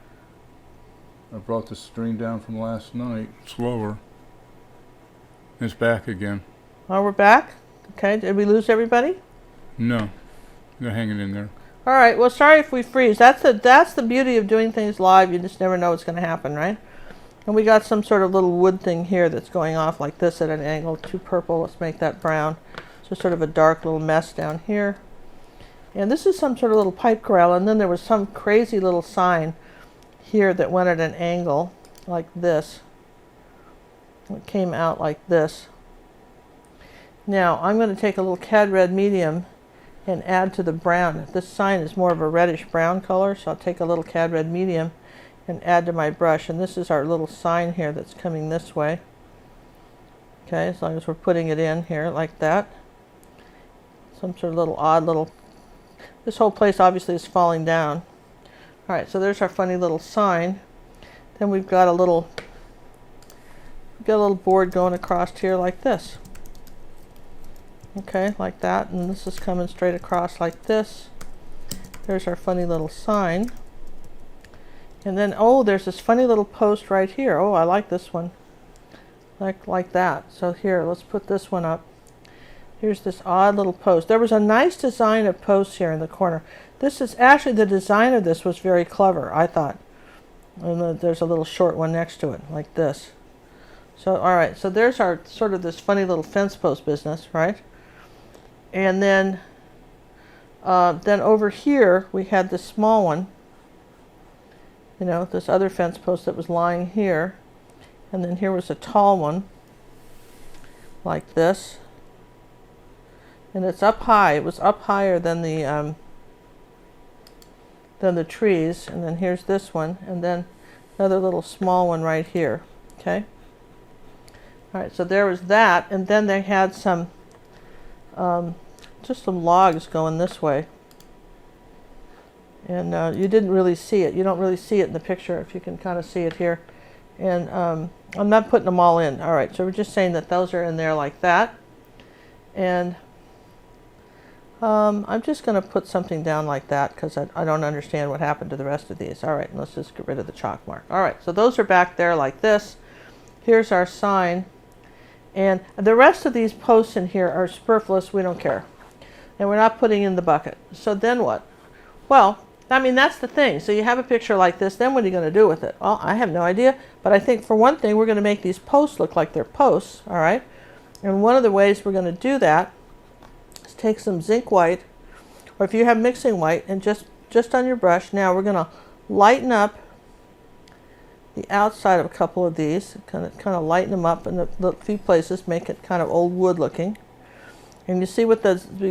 I brought the stream down from last night. Slower. It's back again. Oh, we're back? Okay. Did we lose everybody? No. They're hanging in there. All right. Well, sorry if we freeze. That's the beauty of doing things live. You just never know what's going to happen, right? And we got some sort of little wood thing here that's going off like this at an angle. Too purple. Let's make that brown. So sort of a dark little mess down here. And this is some sort of little pipe corral. And then there was some crazy little sign here that went at an angle like this. It came out like this. Now I'm going to take a little cad red medium and add to the brown. This sign is more of a reddish brown color, so I'll take a little cad red medium and add to my brush. And this is our little sign here that's coming this way. Okay, as long as we're putting it in here like that. Some sort of little odd little, this whole place obviously is falling down. All right, so there's our funny little sign. Then we've got get a little board going across here like this. Okay, like that, and this is coming straight across like this. There's our funny little sign. And then, oh, there's this funny little post right here. Oh, I like this one. Like that. So here, let's put this one up. Here's this odd little post. There was a nice design of posts here in the corner. This is actually, the design of this was very clever, I thought. And there's a little short one next to it, like this. So, all right, so there's our sort of this funny little fence post business, right? And then over here, we had this small one. You know, this other fence post that was lying here. And then here was a tall one, like this. And it's up high. It was up higher than the trees. And then here's this one, and then another little small one right here. Okay. All right. So there was that, and then they had some, just some logs going this way. And you didn't really see it. You don't really see it in the picture, if you can kind of see it here. And I'm not putting them all in. All right. So we're just saying that those are in there like that. And I'm just going to put something down like that because I don't understand what happened to the rest of these. All right, let's just get rid of the chalk mark. All right, so those are back there like this. Here's our sign. And the rest of these posts in here are superfluous. We don't care. And we're not putting in the bucket. So then what? Well, I mean, that's the thing. So you have a picture like this. Then what are you going to do with it? Well, I have no idea. But I think for one thing, we're going to make these posts look like they're posts. All right. And one of the ways we're going to do that, take some zinc white, or if you have mixing white, and just on your brush. Now we're going to lighten up the outside of a couple of these, kind of lighten them up in a few places, make it kind of old wood looking. And you see what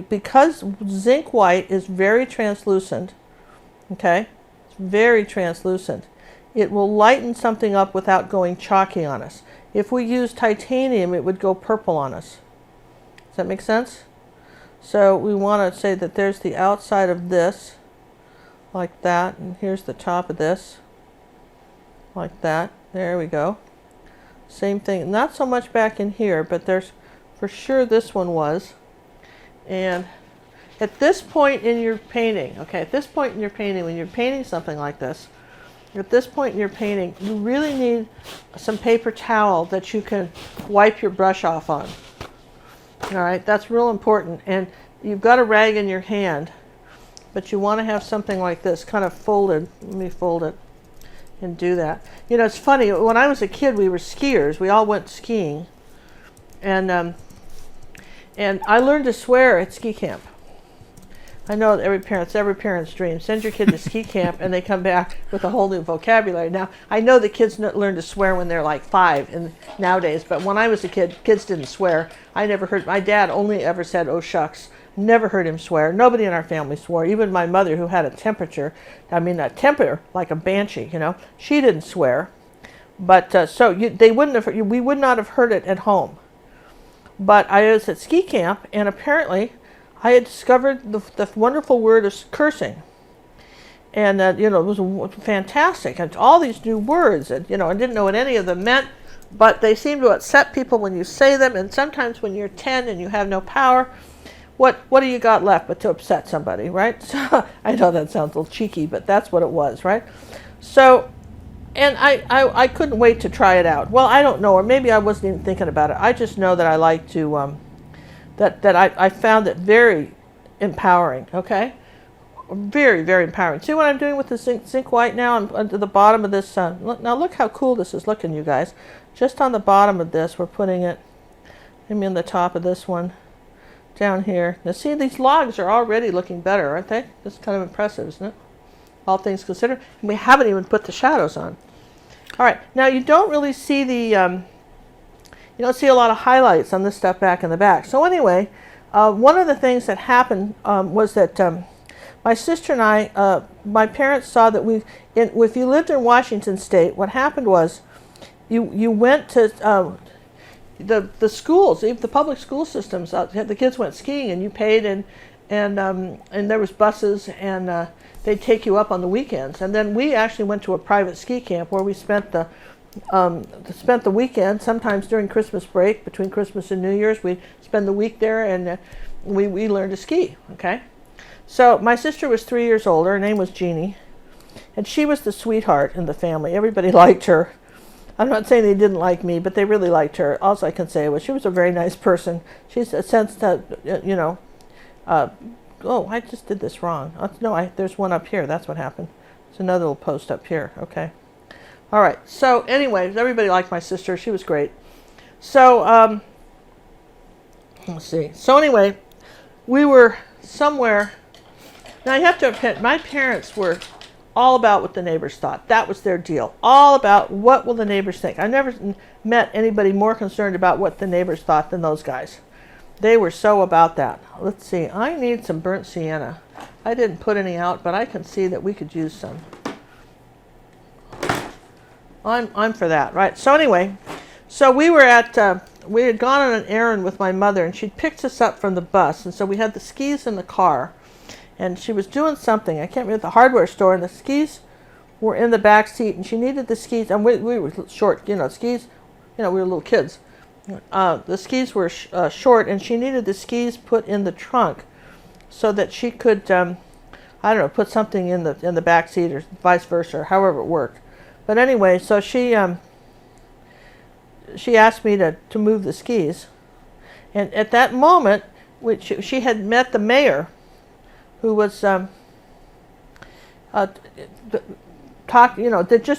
because zinc white is very translucent, okay, it's very translucent, it will lighten something up without going chalky on us. If we use titanium, it would go purple on us. Does that make sense? So we want to say that there's the outside of this, like that, and here's the top of this, like that. There we go. Same thing. Not so much back in here, but there's for sure this one was. And at this point in your painting, okay, at this point in your painting, when you're painting something like this, at this point in your painting, you really need some paper towel that you can wipe your brush off on. All right, that's real important. And you've got a rag in your hand, but you want to have something like this kind of folded. Let me fold it and do that. You know, it's funny. When I was a kid, we were skiers. We all went skiing. And I learned to swear at ski camp. I know every parent's dream. Send your kid to ski camp and they come back with a whole new vocabulary. Now, I know the kids learn to swear when they're like 5 nowadays, but when I was a kid, kids didn't swear. I never heard, my dad only ever said, "Oh shucks." Never heard him swear. Nobody in our family swore. Even my mother, who had a temper like a banshee, you know, she didn't swear. But we would not have heard it at home. But I was at ski camp, and apparently I had discovered the wonderful word of cursing. And, it was fantastic. And all these new words, and, I didn't know what any of them meant, but they seem to upset people when you say them. And sometimes when you're 10 and you have no power, what do you got left but to upset somebody, right? So I know that sounds a little cheeky, but that's what it was, right? So, and I couldn't wait to try it out. Well, I don't know, or maybe I wasn't even thinking about it. I just know that I like to, I found it very empowering, okay? Very, very empowering. See what I'm doing with the zinc white now? I'm under the bottom of this. Now look how cool this is looking, you guys. Just on the bottom of this, we're putting it, maybe on the top of this one, down here. Now see, these logs are already looking better, aren't they? That's kind of impressive, isn't it? All things considered. And we haven't even put the shadows on. All right, now you don't really see you don't see a lot of highlights on this stuff back in the back. So anyway, one of the things that happened was that my sister and I, my parents saw that if you lived in Washington State, what happened was you went to the schools, even the public school systems. The kids went skiing, and you paid, and there was buses, and they'd take you up on the weekends. And then we actually went to a private ski camp where we spent the spent the weekend, sometimes during Christmas break, between Christmas and New Year's, we'd spend the week there, and we learned to ski, okay? So my sister was 3 years older. Her name was Jeannie, and she was the sweetheart in the family. Everybody liked her. I'm not saying they didn't like me, but they really liked her. All I can say was she was a very nice person. She's a sense that, oh, I just did this wrong. No, there's one up here. That's what happened. There's another little post up here. Okay. All right. So anyways, everybody liked my sister. She was great. So, let's see. So anyway, we were somewhere. Now you have to admit, my parents were all about what the neighbors thought. That was their deal. All about what will the neighbors think. I never met anybody more concerned about what the neighbors thought than those guys. They were so about that. Let's see. I need some burnt sienna. I didn't put any out, but I can see that we could use some. I'm for that, right? So anyway, so we had gone on an errand with my mother, and she'd picked us up from the bus, and so we had the skis in the car. And she was doing something. I can't remember, at the hardware store, and the skis were in the back seat, and she needed the skis. And we were short, skis. We were little kids. The skis were short, and she needed the skis put in the trunk so that she could, put something in the back seat or vice versa, or however it worked. But anyway, so she asked me to move the skis, and at that moment, she had met the mayor, who was just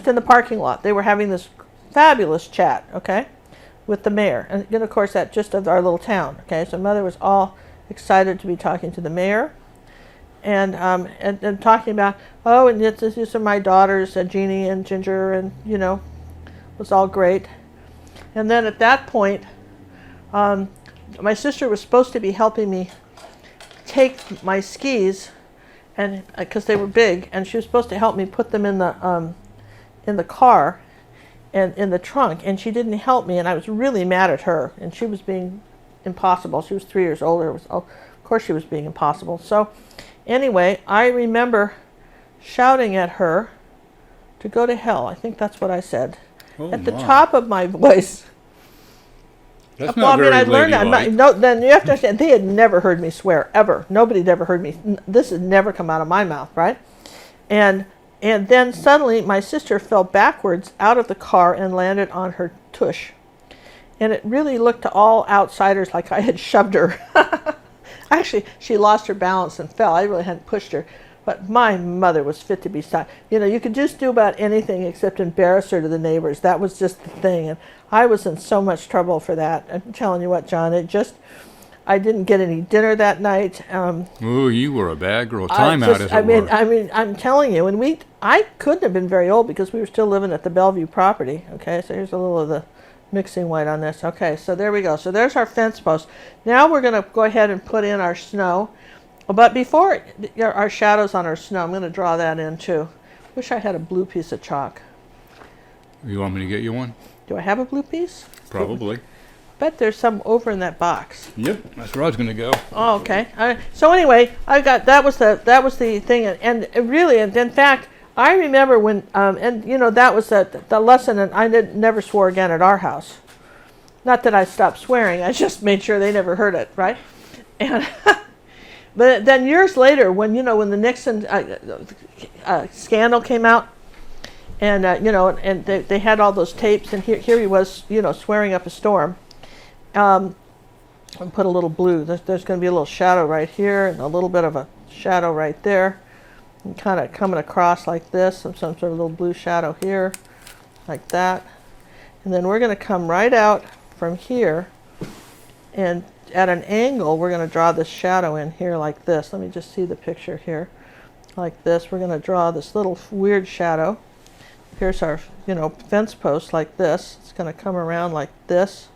in the parking lot. They were having this fabulous chat, okay, with the mayor, and of course that just of our little town, okay. So Mother was all excited to be talking to the mayor, and talking about, oh, and these are my daughters, Jeannie and Ginger, and it was all great. And then at that point, my sister was supposed to be helping me take my skis, and because they were big, and she was supposed to help me put them in the car and in the trunk, and she didn't help me, and I was really mad at her, and she was being impossible. She was 3 years older. Of course she was being impossible. So anyway, I remember shouting at her to go to hell. I think that's what I said, at the top of my voice. That's not very I learned ladylike. that. Then you have to understand, they had never heard me swear, ever. Nobody had ever heard me. This had never come out of my mouth, right? And then suddenly my sister fell backwards out of the car and landed on her tush. And it really looked to all outsiders like I had shoved her. Actually, she lost her balance and fell. I really hadn't pushed her. But my mother was fit to be stopped. You could just do about anything except embarrass her to the neighbors. That was just the thing. And I was in so much trouble for that. I'm telling you what, John, I didn't get any dinner that night. Oh, you were a bad girl. Time out, as it were. I'm telling you, and I couldn't have been very old because we were still living at the Bellevue property. Okay, so here's a little of the mixing white on this. Okay, so there we go. So there's our fence post. Now we're going to go ahead and put in our snow. But before our shadows on our snow, I'm going to draw that in too. Wish I had a blue piece of chalk. You want me to get you one? Do I have a blue piece? Probably. Bet there's some over in that box. Yep, that's where I was going to go. Oh, okay. So anyway, that was the thing, and really, and in fact, I remember when that was the lesson, and I never swore again at our house. Not that I stopped swearing, I just made sure they never heard it, right? And but then years later, when the Nixon scandal came out, and and they had all those tapes, and here he was, swearing up a storm. And put a little blue. There's going to be a little shadow right here, and a little bit of a shadow right there, and kind of coming across like this, and some sort of little blue shadow here, like that. And then we're going to come right out from here, and at an angle, we're going to draw this shadow in here like this. Let me just see the picture here. Like this. We're going to draw this little weird shadow. Here's our, fence post like this. It's going to come around like this.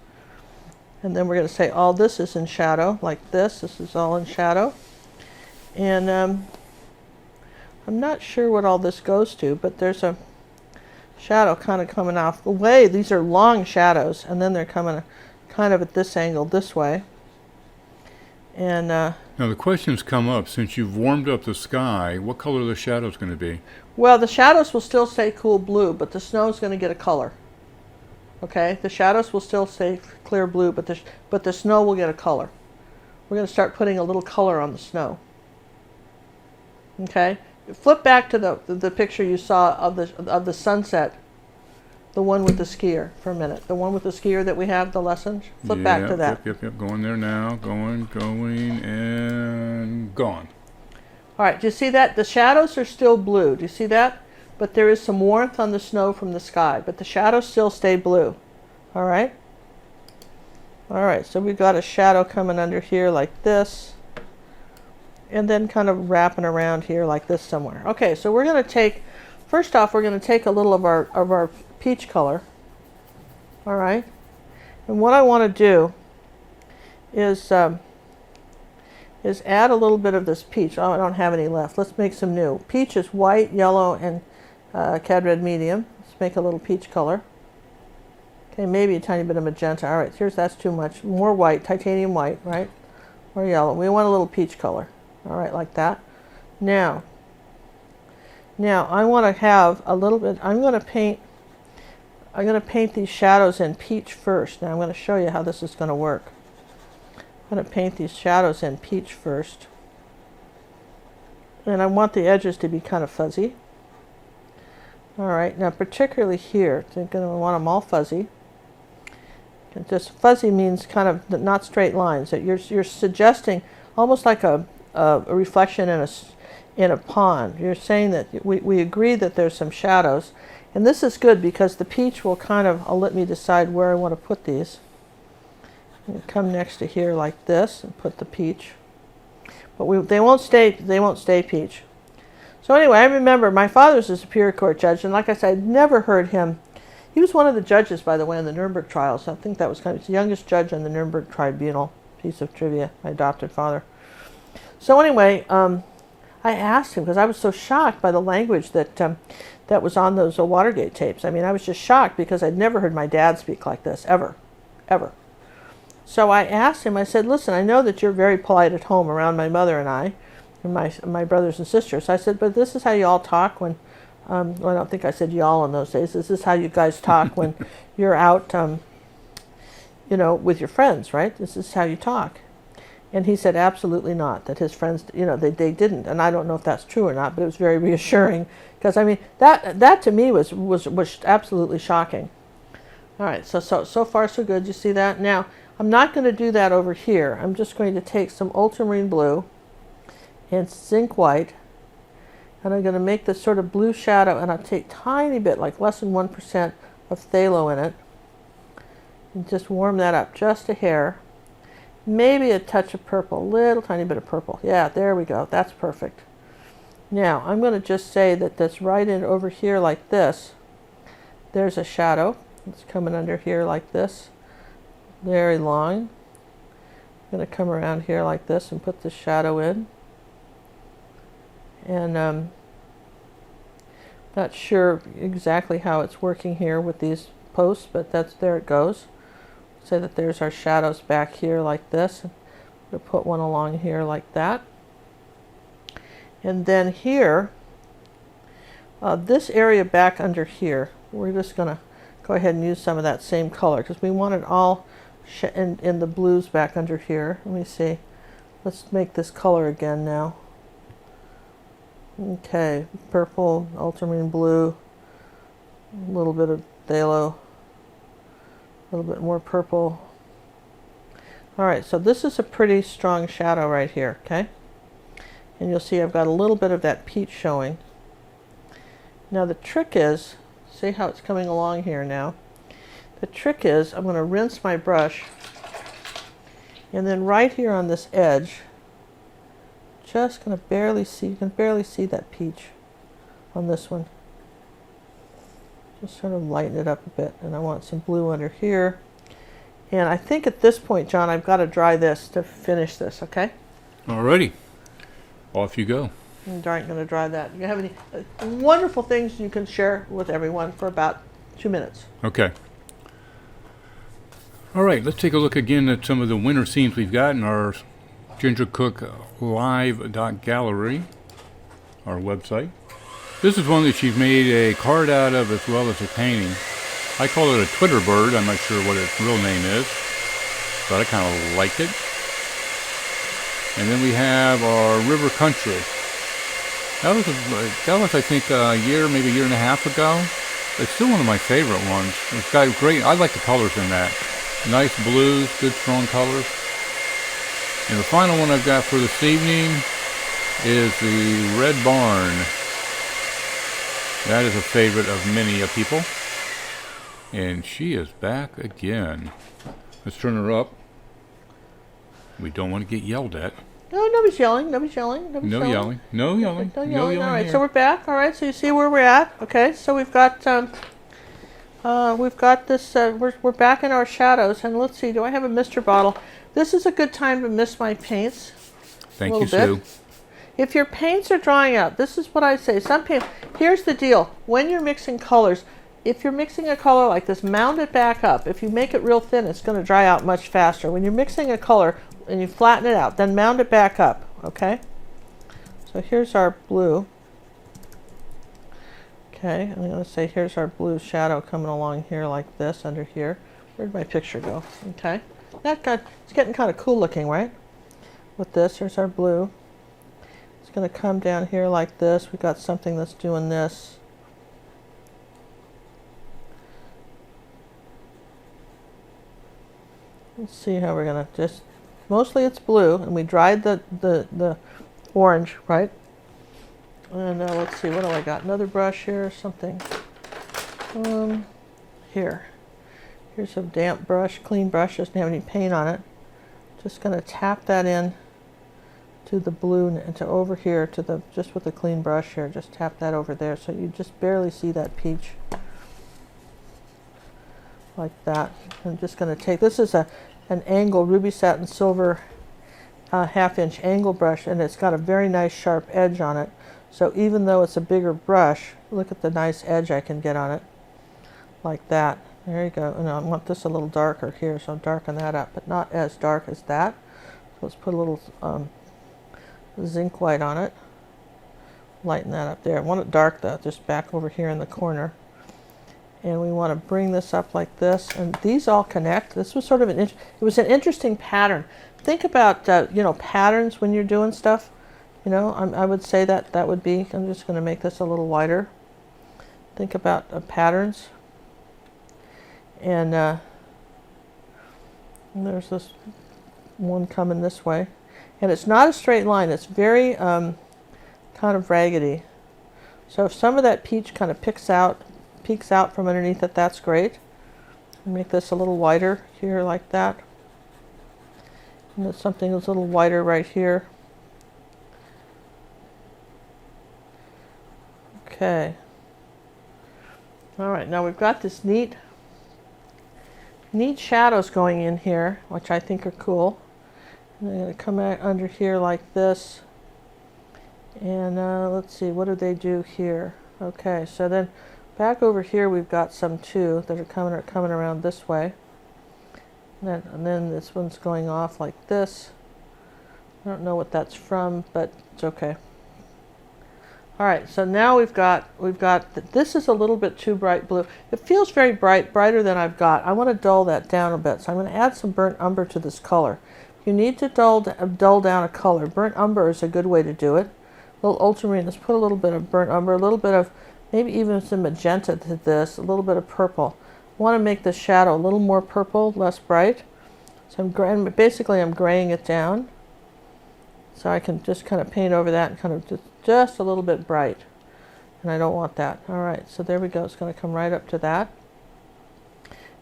And then we're going to say all this is in shadow like this. This is all in shadow. And I'm not sure what all this goes to, but there's a shadow kind of coming off the way. These are long shadows, and then they're coming kind of at this angle this way. And now the questions come up, since you've warmed up the sky, what color are the shadows going to be? Well, the shadows will still stay cool blue, but the snow is going to get a color. Okay, the shadows will still stay clear blue, but the snow will get a color. We're going to start putting a little color on the snow. Okay, flip back to the picture you saw of the sunset, the one with the skier for a minute. The one with the skier that we have the lessons. Flip back to that. Yep. Going there now. Going, and gone. All right, do you see that? The shadows are still blue. Do you see that? But there is some warmth on the snow from the sky, but the shadows still stay blue. All right? All right, so we've got a shadow coming under here like this, and then kind of wrapping around here like this somewhere. Okay, so we're going to take, first off, we're going to take a little of our peach color. All right? And what I want to do is add a little bit of this peach. Oh, I don't have any left. Let's make some new. Peach is white, yellow, and cad red medium. Let's make a little peach color. Okay, maybe a tiny bit of magenta. All right, that's too much. More white, titanium white, right? Or yellow. We want a little peach color. All right, like that. Now I want to have a little bit. I'm going to paint these shadows in peach first. Now I'm going to show you how this is going to work. I'm going to paint these shadows in peach first. And I want the edges to be kind of fuzzy. All right, now particularly here, you're going to want them all fuzzy. And just fuzzy means kind of not straight lines. That you're suggesting almost like a reflection in a pond. You're saying that we agree that there's some shadows, and this is good because the peach will kind of let me decide where I want to put these. Come next to here like this and put the peach, but they won't stay peach. So anyway, I remember my father's a Superior Court judge, and like I said, I'd never heard him. He was one of the judges, by the way, in the Nuremberg trials. I think that was the youngest judge on the Nuremberg tribunal. Piece of trivia, my adopted father. So anyway, I asked him because I was so shocked by the language that was on those Watergate tapes. I mean, I was just shocked because I'd never heard my dad speak like this ever. So I asked him. I said, "Listen, I know that you're very polite at home around my mother and I, and my brothers and sisters." I said, "But this is how you all talk when." Well, I don't think I said y'all in those days. This is how you guys talk when you're out, with your friends, right? This is how you talk. And he said, absolutely not. That his friends, they didn't. And I don't know if that's true or not, but it was very reassuring because I mean that to me was absolutely shocking. All right, so far so good. You see that? Now I'm not going to do that over here. I'm just going to take some ultramarine blue and zinc white. And I'm going to make this sort of blue shadow, and I'll take tiny bit, like less than 1% of phthalo in it. And just warm that up just a hair. Maybe a touch of purple, little tiny bit of purple. Yeah, there we go. That's perfect. Now, I'm going to just say that that's right in over here like this. There's a shadow. It's coming under here like this. Very long. I'm going to come around here like this and put the shadow in. And not sure exactly how it's working here with these posts, but there it goes. Say that there's our shadows back here like this. We'll put one along here like that. And then here, this area back under here, we're just going to go ahead and use some of that same color because we want it all in the blues back under here. Let me see. Let's make this color again now. Okay, purple, ultramarine blue, a little bit of phthalo, a little bit more purple. All right, so this is a pretty strong shadow right here, okay? And you'll see I've got a little bit of that peach showing. Now the trick is, see how it's coming along here now? The trick is I'm going to rinse my brush, and then right here on this edge, just going to barely see, you can barely see that peach on this one. Just sort of lighten it up a bit, and I want some blue under here. And I think at this point, John, I've got to dry this to finish this, okay? Alrighty. Off you go. I'm going to dry that. You have any wonderful things you can share with everyone for about 2 minutes? Okay. All right, let's take a look again at some of the winter scenes we've got in our Ginger Cook Live.gallery, our website. This is one that she's made a card out of as well as a painting. I call it a Twitter bird. I'm not sure what its real name is, but I kind of liked it. And then we have our River Country. That was I think maybe a year and a half ago. It's still one of my favorite ones. It's got great, I like the colors in that. Nice blues, good strong colors. And the final one I've got for this evening is the Red Barn. That is a favorite of many people. And she is back again. Let's turn her up. We don't want to get yelled at. No, nobody's yelling. Nobody's yelling. Nobody's No yelling. No yelling. No No yelling. yelling All right, here. so we're back. All right, so you see where we're at. Okay, so we've got this. We're back in our shadows, and let's see. Do I have a mister bottle? This is a good time to mist my paints. Thank you, Sue. If your paints are drying out, this is what I say. Some paint. Here's the deal. When you're mixing colors, if you're mixing a color like this, mount it back up. If you make it real thin, it's going to dry out much faster. When you're mixing a color and you flatten it out, then mount it back up, okay? So here's our blue. Okay, I'm going to say here's our blue shadow coming along here like this under here. Where'd my picture go? Okay. It's getting kind of cool looking, right? With this, here's our blue. It's going to come down here like this. We've got something that's doing this. Let's see how we're going to just, mostly it's blue, and we dried the orange, right? And let's see, what do I got? Another brush here or something. Here's a damp brush, clean brush, doesn't have any paint on it. Just going to tap that in to the blue and to over here to the, just with the clean brush here, just tap that over there so you just barely see that peach. Like that. I'm just going to take, this is an angle ruby satin silver half-inch angle brush, and it's got a very nice sharp edge on it. So even though it's a bigger brush, look at the nice edge I can get on it. Like that. There you go. And I want this a little darker here, so I'll darken that up, but not as dark as that. So let's put a little zinc white on it. Lighten that up there. I want it dark though, just back over here in the corner. And we want to bring this up like this, and these all connect. This was sort of it was an interesting pattern. Think about patterns when you're doing stuff. I would say that would be. I'm just going to make this a little wider. Think about patterns. And there's this one coming this way, and it's not a straight line. It's very kind of raggedy. So if some of that peach kind of peeks out from underneath it, that's great. Make this a little wider here like that. And there's something that's a little wider right here. Okay. All right, now we've got this neat shadows going in here, which I think are cool. And I'm going to come out under here like this. And let's see, what do they do here? Okay, so then back over here we've got some too that are coming around this way. And then this one's going off like this. I don't know what that's from, but it's okay. All right, so now we've got this is a little bit too bright blue. It feels very brighter than I've got. I want to dull that down a bit, so I'm going to add some burnt umber to this color. You need to dull down a color. Burnt umber is a good way to do it. A little ultramarine. Let's put a little bit of burnt umber, a little bit of maybe even some magenta to this, a little bit of purple. I want to make the shadow a little more purple, less bright. So I'm graying it down. So I can just kind of paint over that and kind of just a little bit bright. And I don't want that. All right, so there we go. It's going to come right up to that.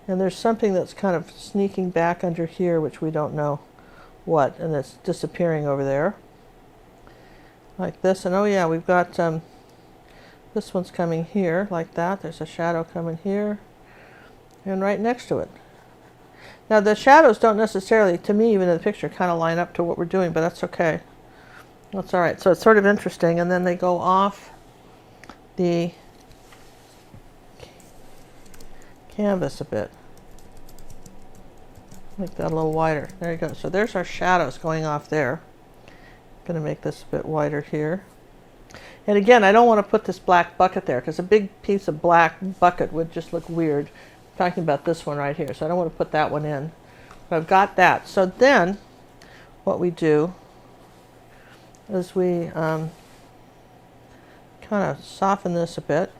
And there's something that's kind of sneaking back under here, which we don't know what, and it's disappearing over there. Like this. And oh yeah, we've got this one's coming here like that. There's a shadow coming here and right next to it. Now the shadows don't necessarily, to me even in the picture, kind of line up to what we're doing, but that's okay. That's all right. So it's sort of interesting, and then they go off the canvas a bit. Make that a little wider. There you go. So there's our shadows going off there. I'm going to make this a bit wider here. And again, I don't want to put this black bucket there because a big piece of black bucket would just look weird. In talking about this one right here, so I don't want to put that one in. But I've got that. So then what we do is we kind of soften this a bit.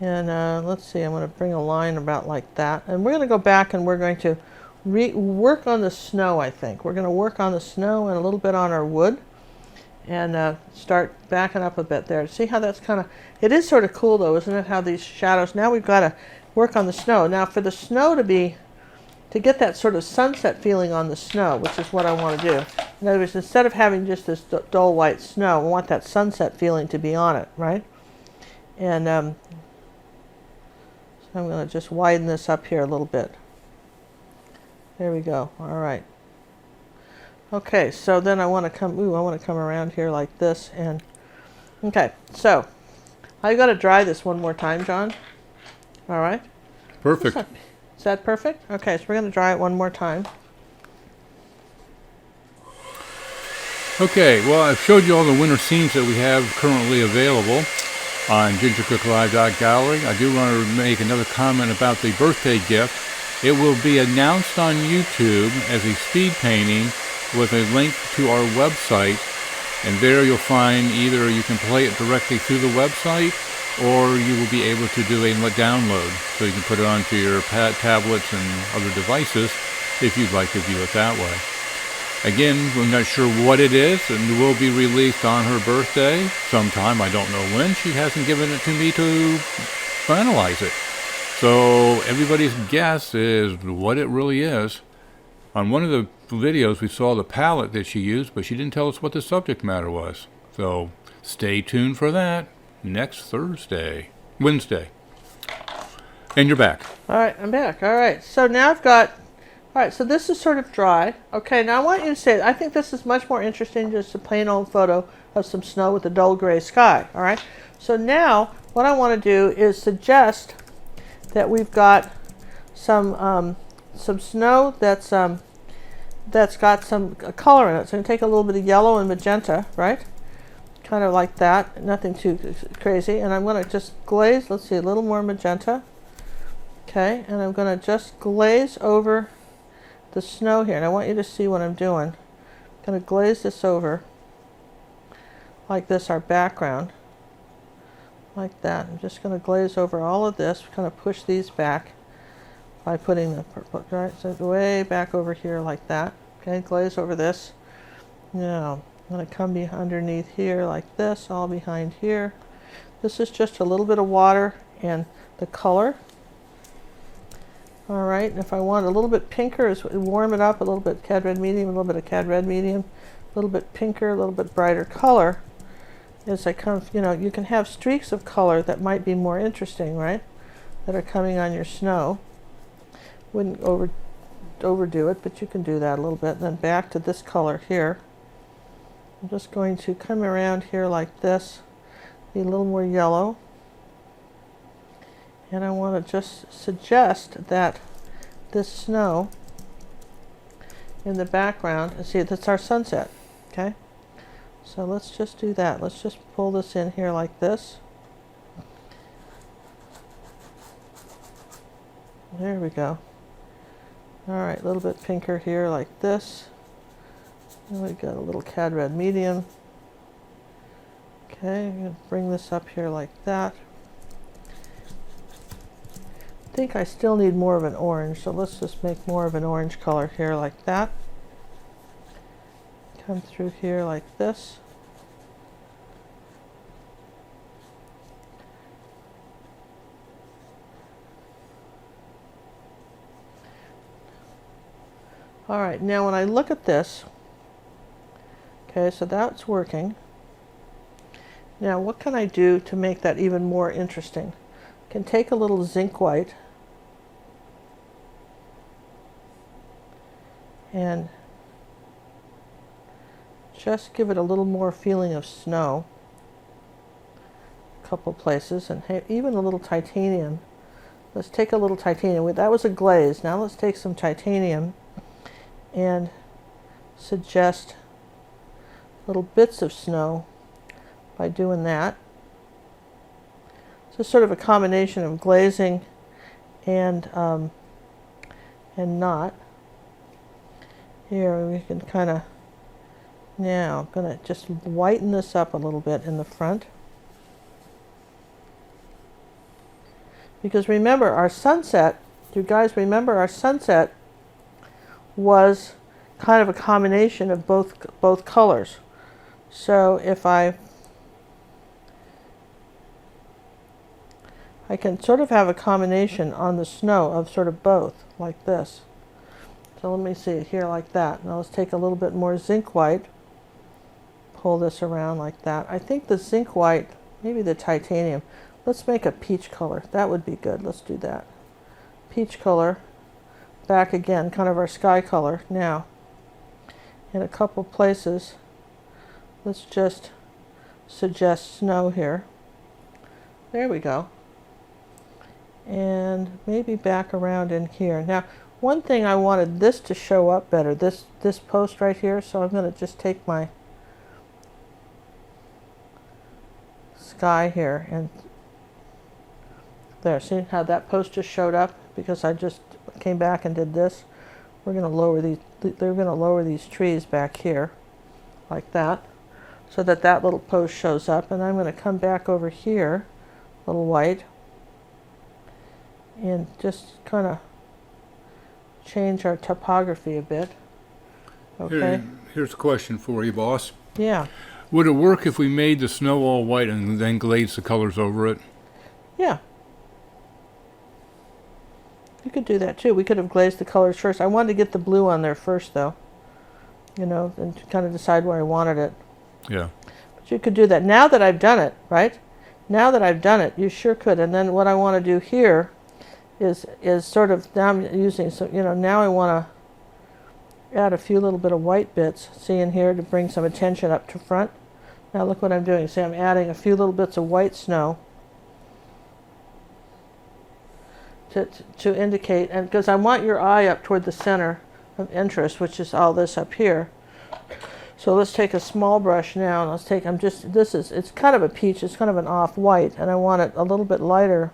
And let's see, I'm going to bring a line about like that. And we're going to go back and we're going to work on the snow, I think. We're going to work on the snow and a little bit on our wood. And start backing up a bit there. See how that's kind of, it is sort of cool though, isn't it? How these shadows, now we've got to work on the snow. Now for the snow to get that sort of sunset feeling on the snow, which is what I want to do. In other words, instead of having just this dull white snow, I want that sunset feeling to be on it, right? And so I'm going to just widen this up here a little bit. There we go. All right. Okay, so then I want to come around here like this, and okay, so I got to dry this one more time, John. All right. Perfect. Is that perfect? Okay, so we're going to dry it one more time. Okay, well, I've showed you all the winter scenes that we have currently available on gingercooklive.gallery. I do want to make another comment about the birthday gift. It will be announced on YouTube as a speed painting with a link to our website, and there you'll find either you can play it directly through the website, or you will be able to do a download, so you can put it onto your tablets and other devices if you'd like to view it that way. Again, we're not sure what it is, and it will be released on her birthday sometime. I don't know when. She hasn't given it to me to finalize it. So everybody's guess is what it really is. On one of the videos, we saw the palette that she used, but she didn't tell us what the subject matter was. So stay tuned for that next Wednesday. And you're back. All right, I'm back. All right, so now I've got, all right, so this is sort of dry. Okay, now I want you to say, I think this is much more interesting than just a plain old photo of some snow with a dull gray sky. All right, so now what I want to do is suggest that we've got some snow that's got some color in it. So I'm going to take a little bit of yellow and magenta, right? Kind of like that, nothing too crazy. And I'm going to just glaze, let's see, a little more magenta. Okay, and I'm going to just glaze over the snow here. And I want you to see what I'm doing. I'm going to glaze this over like this, our background. Like that. I'm just going to glaze over all of this, kind of push these back by putting the purple, right, so way back over here like that. Okay, glaze over this. Now, I'm going to come underneath here like this, all behind here. This is just a little bit of water and the color. All right, and if I want a little bit pinker, is warm it up a little bit, cad red medium, a little bit of cad red medium, a little bit pinker, a little bit brighter color. As I come, you can have streaks of color that might be more interesting, right? That are coming on your snow. Wouldn't overdo it, but you can do that a little bit. And then back to this color here. I'm just going to come around here like this, be a little more yellow. And I want to just suggest that this snow in the background, and see, that's our sunset, okay? So let's just do that. Let's just pull this in here like this. There we go. All right, a little bit pinker here like this. And we got a little cad red medium. Okay, I'm going to bring this up here like that. I think I still need more of an orange, so let's just make more of an orange color here like that. Come through here like this. All right, now when I look at this, okay, so that's working. Now what can I do to make that even more interesting? I can take a little zinc white and just give it a little more feeling of snow. A couple places, and even a little titanium. Let's take a little titanium. That was a glaze. Now let's take some titanium and suggest little bits of snow by doing that. So sort of a combination of glazing and not. Here we can kind of, now I'm going to just whiten this up a little bit in the front. Because remember our sunset, you guys remember our sunset was kind of a combination of both colors. So if I can sort of have a combination on the snow of sort of both, like this. So let me see it here like that. Now let's take a little bit more zinc white, pull this around like that. I think the zinc white, maybe the titanium, let's make a peach color. That would be good. Let's do that. Peach color, back again, kind of our sky color. Now, in a couple places, let's just suggest snow here. There we go. And maybe back around in here. Now, one thing I wanted this to show up better, this post right here, so I'm going to just take my sky here and there. See how that post just showed up because I just came back and did this? We're going to lower these, they're going to lower these trees back here like that so that that little post shows up, and I'm going to come back over here, a little white, and just kind of change our topography a bit. Okay. Here's a question for you, boss. Yeah. Would it work if we made the snow all white and then glazed the colors over it? Yeah. You could do that too. We could have glazed the colors first. I wanted to get the blue on there first though, you know, and to kind of decide where I wanted it. Yeah. But you could do that. Now that I've done it, right? Now that I've done it, you sure could. And then what I want to do here is sort of, now I'm using, so, you know, now I want to add a few little bit of white bits, see in here, to bring some attention up to front. Now look what I'm doing. See, I'm adding a few little bits of white snow to indicate, and because I want your eye up toward the center of interest, which is all this up here. So let's take a small brush now, and let's take, it's kind of a peach, it's kind of an off-white, and I want it a little bit lighter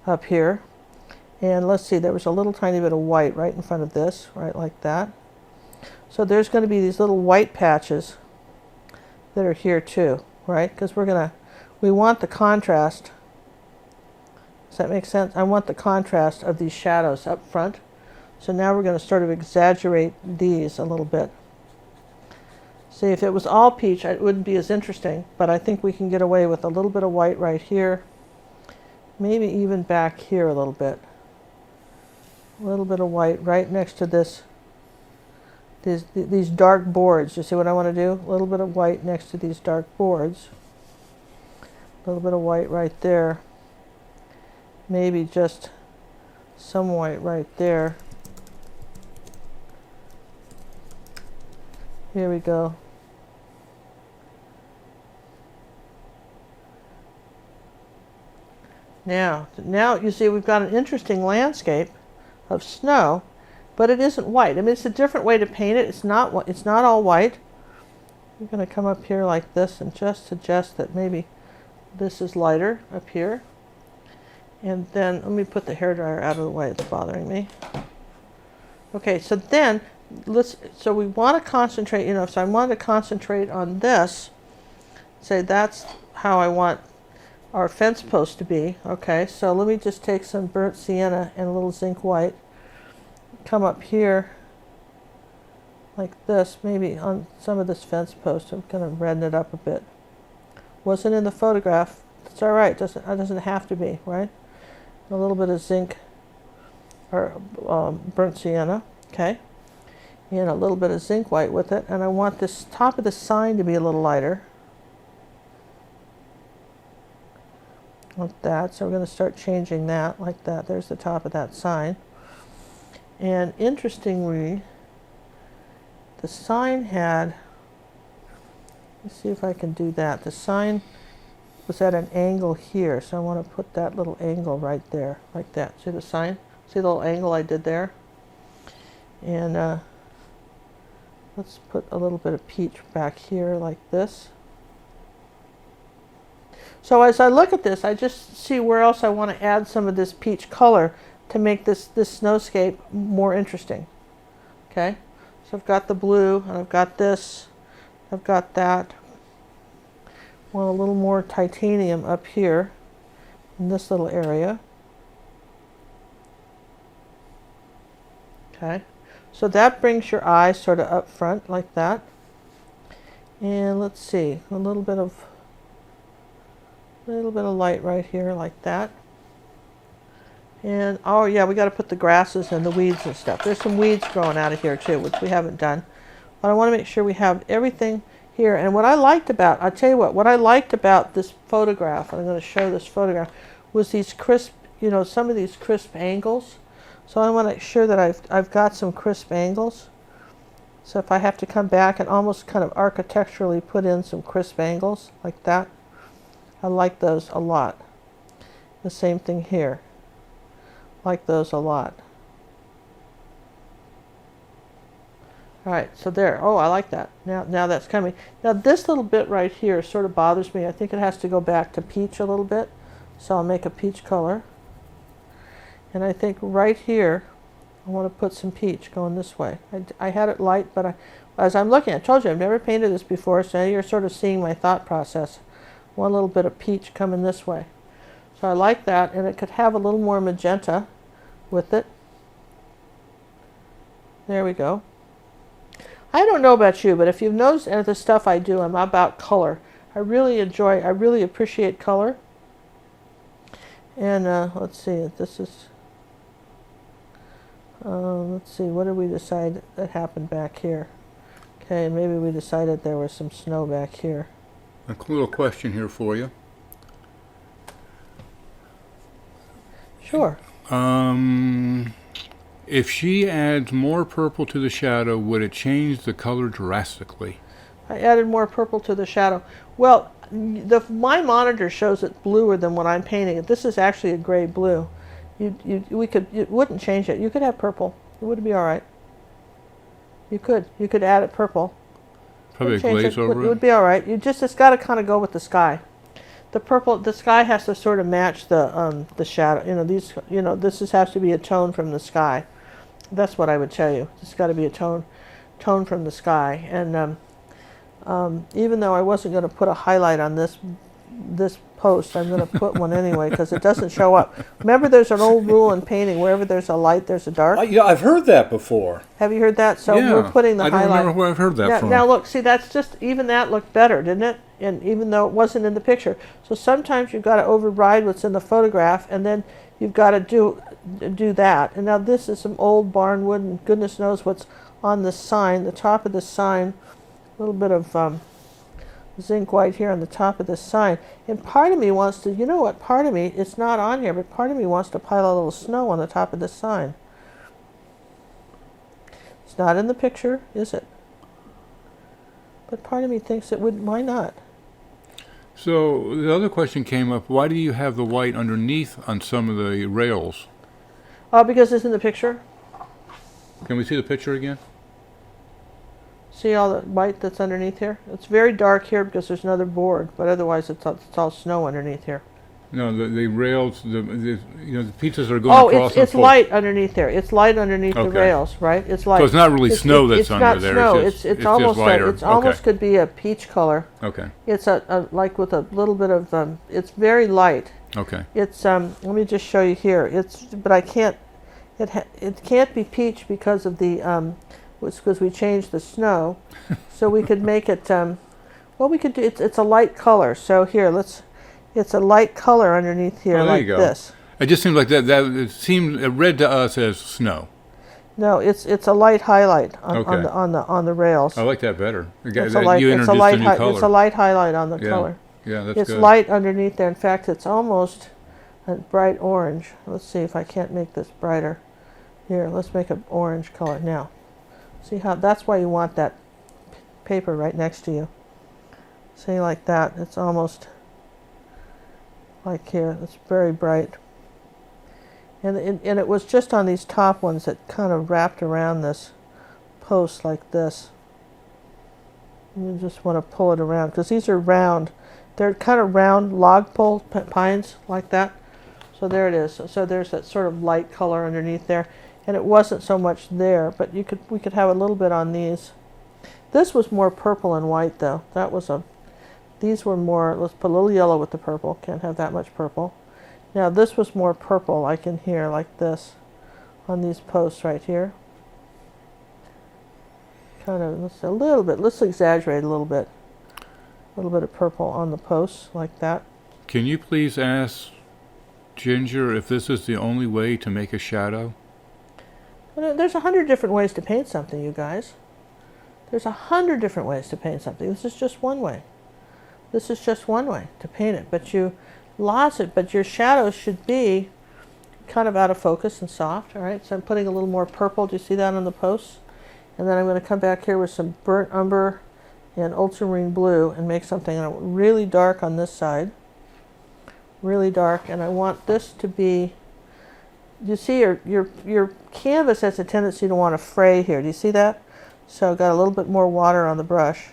up here. And let's see, there was a little tiny bit of white right in front of this, right like that. So there's going to be these little white patches that are here too, right? Because we want the contrast. Does that make sense? I want the contrast of these shadows up front. So now we're going to sort of exaggerate these a little bit. See, if it was all peach, it wouldn't be as interesting, but I think we can get away with a little bit of white right here. Maybe even back here a little bit. A little bit of white right next to these dark boards. You see what I want to do? A little bit of white next to these dark boards. A little bit of white right there. Maybe just some white right there. Here we go. Now you see we've got an interesting landscape of snow, but it isn't white. I mean, it's a different way to paint it. It's not all white. We're going to come up here like this and just suggest that maybe this is lighter up here. And then let me put the hairdryer out of the way. It's bothering me. Okay, so then so we want to concentrate, you know, so I want to concentrate on this. Say that's how I want our fence post to be. Okay, so let me just take some burnt sienna and a little zinc white. Come up here like this, maybe on some of this fence post. I'm going to redden it up a bit. Wasn't in the photograph. It's all right. It doesn't have to be, right? A little bit of zinc or burnt sienna, okay, and a little bit of zinc white with it. And I want this top of the sign to be a little lighter, like that. So we're going to start changing that like that. There's the top of that sign. And interestingly, the sign had, let's see if I can do that. The sign was at an angle here, so I want to put that little angle right there, like that. See the sign? See the little angle I did there? And let's put a little bit of peach back here like this. So as I look at this, I just see where else I want to add some of this peach color to make this snowscape more interesting. Okay, so I've got the blue, and I've got this, I've got that. Want a little more titanium up here in this little area. Okay, so that brings your eye sort of up front like that. And let's see, a little bit of light right here like that. And oh yeah, we got to put the grasses and the weeds and stuff. There's some weeds growing out of here too, which we haven't done. But I want to make sure we have everything here. And what I liked about, I'll tell you what I liked about this photograph, and I'm going to show this photograph, was these crisp, you know, some of these crisp angles. So I want to make sure that I've got some crisp angles. So if I have to come back and almost kind of architecturally put in some crisp angles like that, I like those a lot. The same thing here. Like those a lot. All right, so there. Oh, I like that. Now that's coming. Now this little bit right here sort of bothers me. I think it has to go back to peach a little bit. So I'll make a peach color. And I think right here, I want to put some peach going this way. I had it light, but as I'm looking, I told you I've never painted this before, so you're sort of seeing my thought process. One little bit of peach coming this way. So I like that, and it could have a little more magenta with it. There we go. I don't know about you, but if you've noticed any of the stuff I do, I'm about color. I really appreciate color. And let's see, this is, let's see, what did we decide that happened back here? Okay, maybe we decided there was some snow back here. A little question here for you. Sure. If she adds more purple to the shadow, would it change the color drastically? I added more purple to the shadow. Well, my monitor shows it bluer than what I'm painting. This is actually a gray blue. It wouldn't change it. You could have purple. It would be all right. You could add it purple. Probably a glaze over it. It would be all right. It's got to kind of go with the sky. The sky has to sort of match the shadow. This has to be a tone from the sky. That's what I would tell you. It's got to be a tone from the sky. And even though I wasn't going to put a highlight on this post, I'm going to put one anyway because it doesn't show up. Remember, there's an old rule in painting: wherever there's a light, there's a dark. I've heard that before. Have you heard that? So Yeah, we're putting the I highlight. don't remember where I've heard that from. Now look, see, that's just, even that looked better, didn't it? And even though it wasn't in the picture. So sometimes you've got to override what's in the photograph, and then you've got to do that. And now this is some old barn wood, and goodness knows what's on this sign, the top of this sign. A little bit of zinc white here on the top of this sign. And part of me wants to, part of me, it's not on here, but part of me wants to pile a little snow on the top of this sign. It's not in the picture, is it? But part of me thinks it would, why not? So the other question came up, why do you have the white underneath on some of the rails? Because it's in the picture. Can we see the picture again? See all the white that's underneath here? It's very dark here because there's another board, but otherwise it's all snow underneath here. No, the rails, the pieces are going across. Oh, it's light underneath there. It's light underneath the rails, right? It's light. So it's not really snow that's under there. Snow. It's almost just lighter. It's almost could be a peach color. Okay. It's like with a little bit of it's very light. Okay. It's let me just show you here. But I can't. It can't be peach because of the because we changed the snow, so we could make it. Well, we could do. It's a light color. So here, it's a light color underneath here, like this. It just seems like that. It seemed read to us as snow. No, it's a light highlight on the rails. I like that better. It's a light highlight on the color. Yeah, that's good. It's light underneath there. In fact, it's almost a bright orange. Let's see if I can't make this brighter. Here, let's make an orange color now. See how? That's why you want that paper right next to you. See, like that. It's almost like here. It's very bright. And it was just on these top ones that kind of wrapped around this post like this. You just want to pull it around because these are round. They're kind of round log pole pines like that. So there it is. So there's that sort of light color underneath there. And it wasn't so much there, but we could have a little bit on these. This was more purple and white though. These were more, let's put a little yellow with the purple. Can't have that much purple. Now this was more purple, like in here, like this, on these posts right here. Kind of, let's exaggerate a little bit. A little bit of purple on the posts, like that. Can you please ask Ginger if this is the only way to make a shadow? There's 100 different ways to paint something, you guys. There's 100 different ways to paint something. This is just one way. This is just one way to paint it. But your shadows should be kind of out of focus and soft. All right, so I'm putting a little more purple. Do you see that on the posts? And then I'm going to come back here with some burnt umber and ultramarine blue and make something really dark on this side. Really dark. And I want this to be, you see your canvas has a tendency to want to fray here. Do you see that? So I've got a little bit more water on the brush.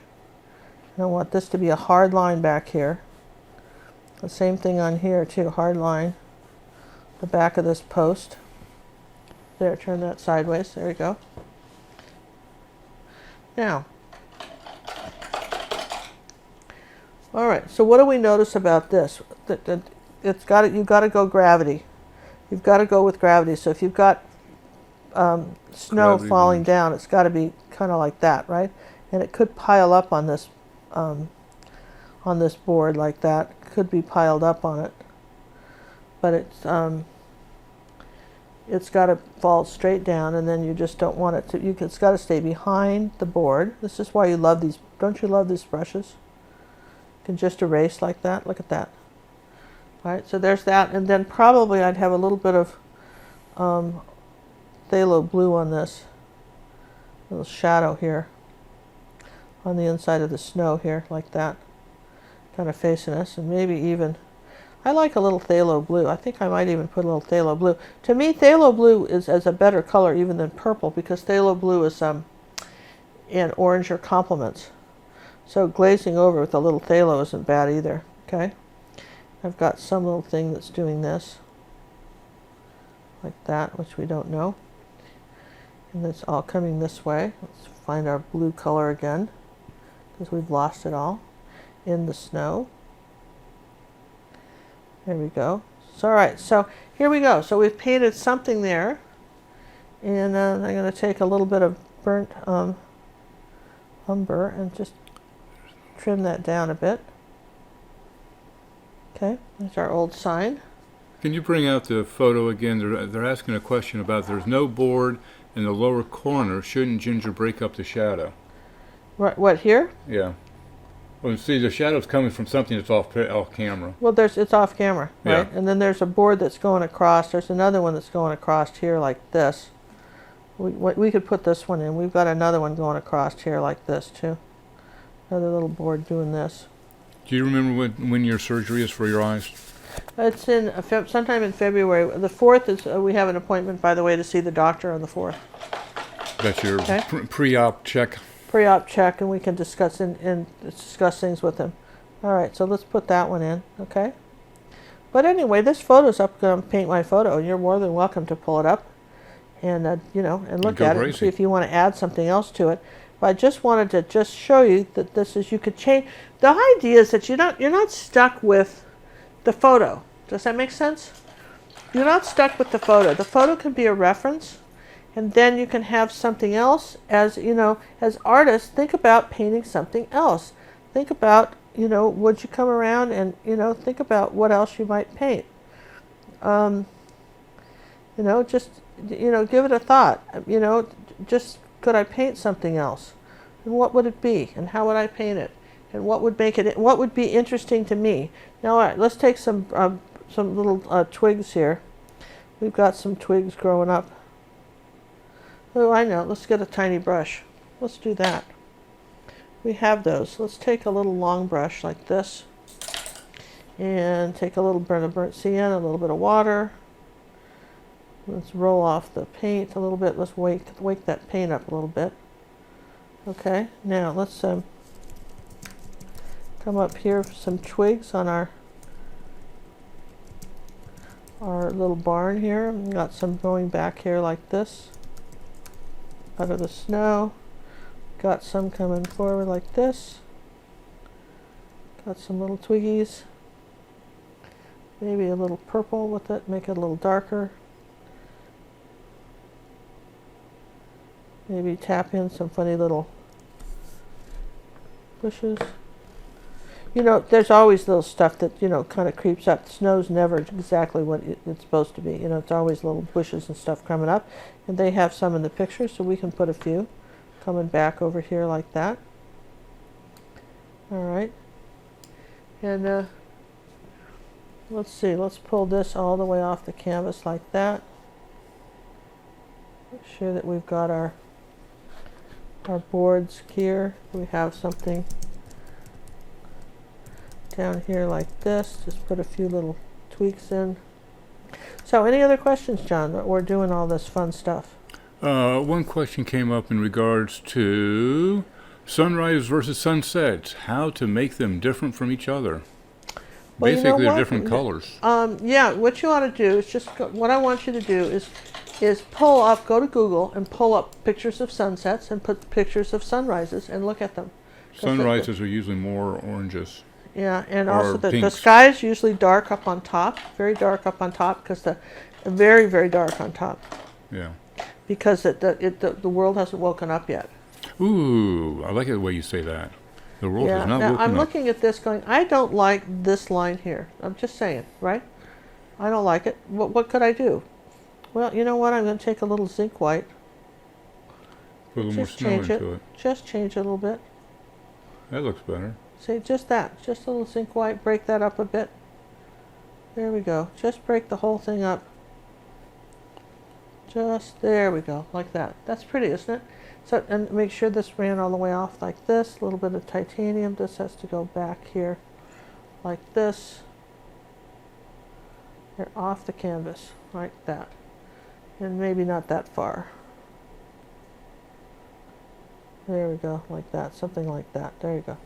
And I want this to be a hard line back here. The same thing on here too, hard line. The back of this post. There, turn that sideways. There you go. Now, all right, so what do we notice about this? You've got to go gravity. You've got to go with gravity. So if you've got snow falling down, it's got to be kind of like that, right? And it could pile up on this board like that. It could be piled up on it, but it's got to fall straight down, and then you just don't want it to. It's got to stay behind the board. This is why you love these. Don't you love these brushes? You can just erase like that. Look at that. All right, so there's that, and then probably I'd have a little bit of phthalo blue on this little shadow here on the inside of the snow here, like that, kind of facing us, and maybe even, I like a little phthalo blue. I think I might even put a little phthalo blue. To me, phthalo blue is a better color even than purple, because phthalo blue is and orange are complements. So glazing over with a little phthalo isn't bad either. Okay, I've got some little thing that's doing this like that, which we don't know, and it's all coming this way. Let's find our blue color again, because we've lost it all in the snow. There we go. So, all right, so here we go. So we've painted something there, and I'm going to take a little bit of burnt umber and just trim that down a bit. Okay, there's our old sign. Can you bring out the photo again? They're asking a question about there's no board in the lower corner. Shouldn't Ginger break up the shadow? Right, what, here? Yeah. Well, see, the shadow's coming from something that's off camera. Well, it's off camera, right? Yeah. And then there's a board that's going across. There's another one that's going across here like this. We could put this one in. We've got another one going across here like this too. Another little board doing this. Do you remember when your surgery is for your eyes? It's in sometime in February. The 4th is we have an appointment, by the way, to see the doctor on the 4th. That's your Okay. pre-op check. Pre-op check, and we can discuss discuss things with him. All right, so let's put that one in, okay? But anyway, this photo's up. Going to paint my photo, and you're more than welcome to pull it up, and and look at it and see if you want to add something else to it. But I just wanted to just show you that this is, you could change. The idea is that you're not stuck with the photo. Does that make sense? You're not stuck with the photo. The photo can be a reference, and then you can have something else. As as artists, think about painting something else. Think about, would you come around and, think about what else you might paint. Just, give it a thought. Just, could I paint something else? And what would it be? And how would I paint it? And what would make it, what would be interesting to me? Now, all right, let's take some little twigs here. We've got some twigs growing up. Oh, I know. Let's get a tiny brush. Let's do that. We have those. Let's take a little long brush like this, and take a little burnt sienna, a little bit of water. Let's roll off the paint a little bit. Let's wake that paint up a little bit. Okay. Now let's come come up here, some twigs on our little barn here. We got some going back here like this out of the snow. Got some coming forward like this. Got some little twiggies. Maybe a little purple with it, make it a little darker. Maybe tap in some funny little bushes. You know, there's always little stuff that, you know, kind of creeps up. Snow's never exactly what it's supposed to be. You know, it's always little bushes and stuff coming up. And they have some in the picture, so we can put a few coming back over here like that. All right. And let's see, let's pull this all the way off the canvas like that. Make sure that we've got our boards here. We have something down here like this. Just put a few little tweaks in. So any other questions, John? We're doing all this fun stuff. One question came up in regards to sunrise versus sunsets, how to make them different from each other. Well, Basically, you know they're different colors. Yeah, what you ought to do is just what I want you to do is pull up, go to Google and pull up pictures of sunsets and put pictures of sunrises and look at them. Sunrises are usually more oranges. Yeah, and Or also the pinks. sky is usually dark up on top, very dark up on top, because very, very dark on top, Yeah. because the world hasn't woken up yet. Ooh, I like the way you say that. The world Yeah, has not now woken I'm up. looking at this going, I don't like this line here. I'm just saying, right? I don't like it. What could I do? Well, you know what? I'm going to take a little zinc white. Put a little more Just snow change into it. Just change it a little bit. That looks better. See, just that. Just a little zinc white. Break that up a bit. There we go. Just break the whole thing up. Just, there we go, like that. That's pretty, isn't it? So, and make sure this ran all the way off like this. A little bit of titanium. This has to go back here like this. They're off the canvas, like that. And maybe not that far. There we go, like that, something like that. There you go.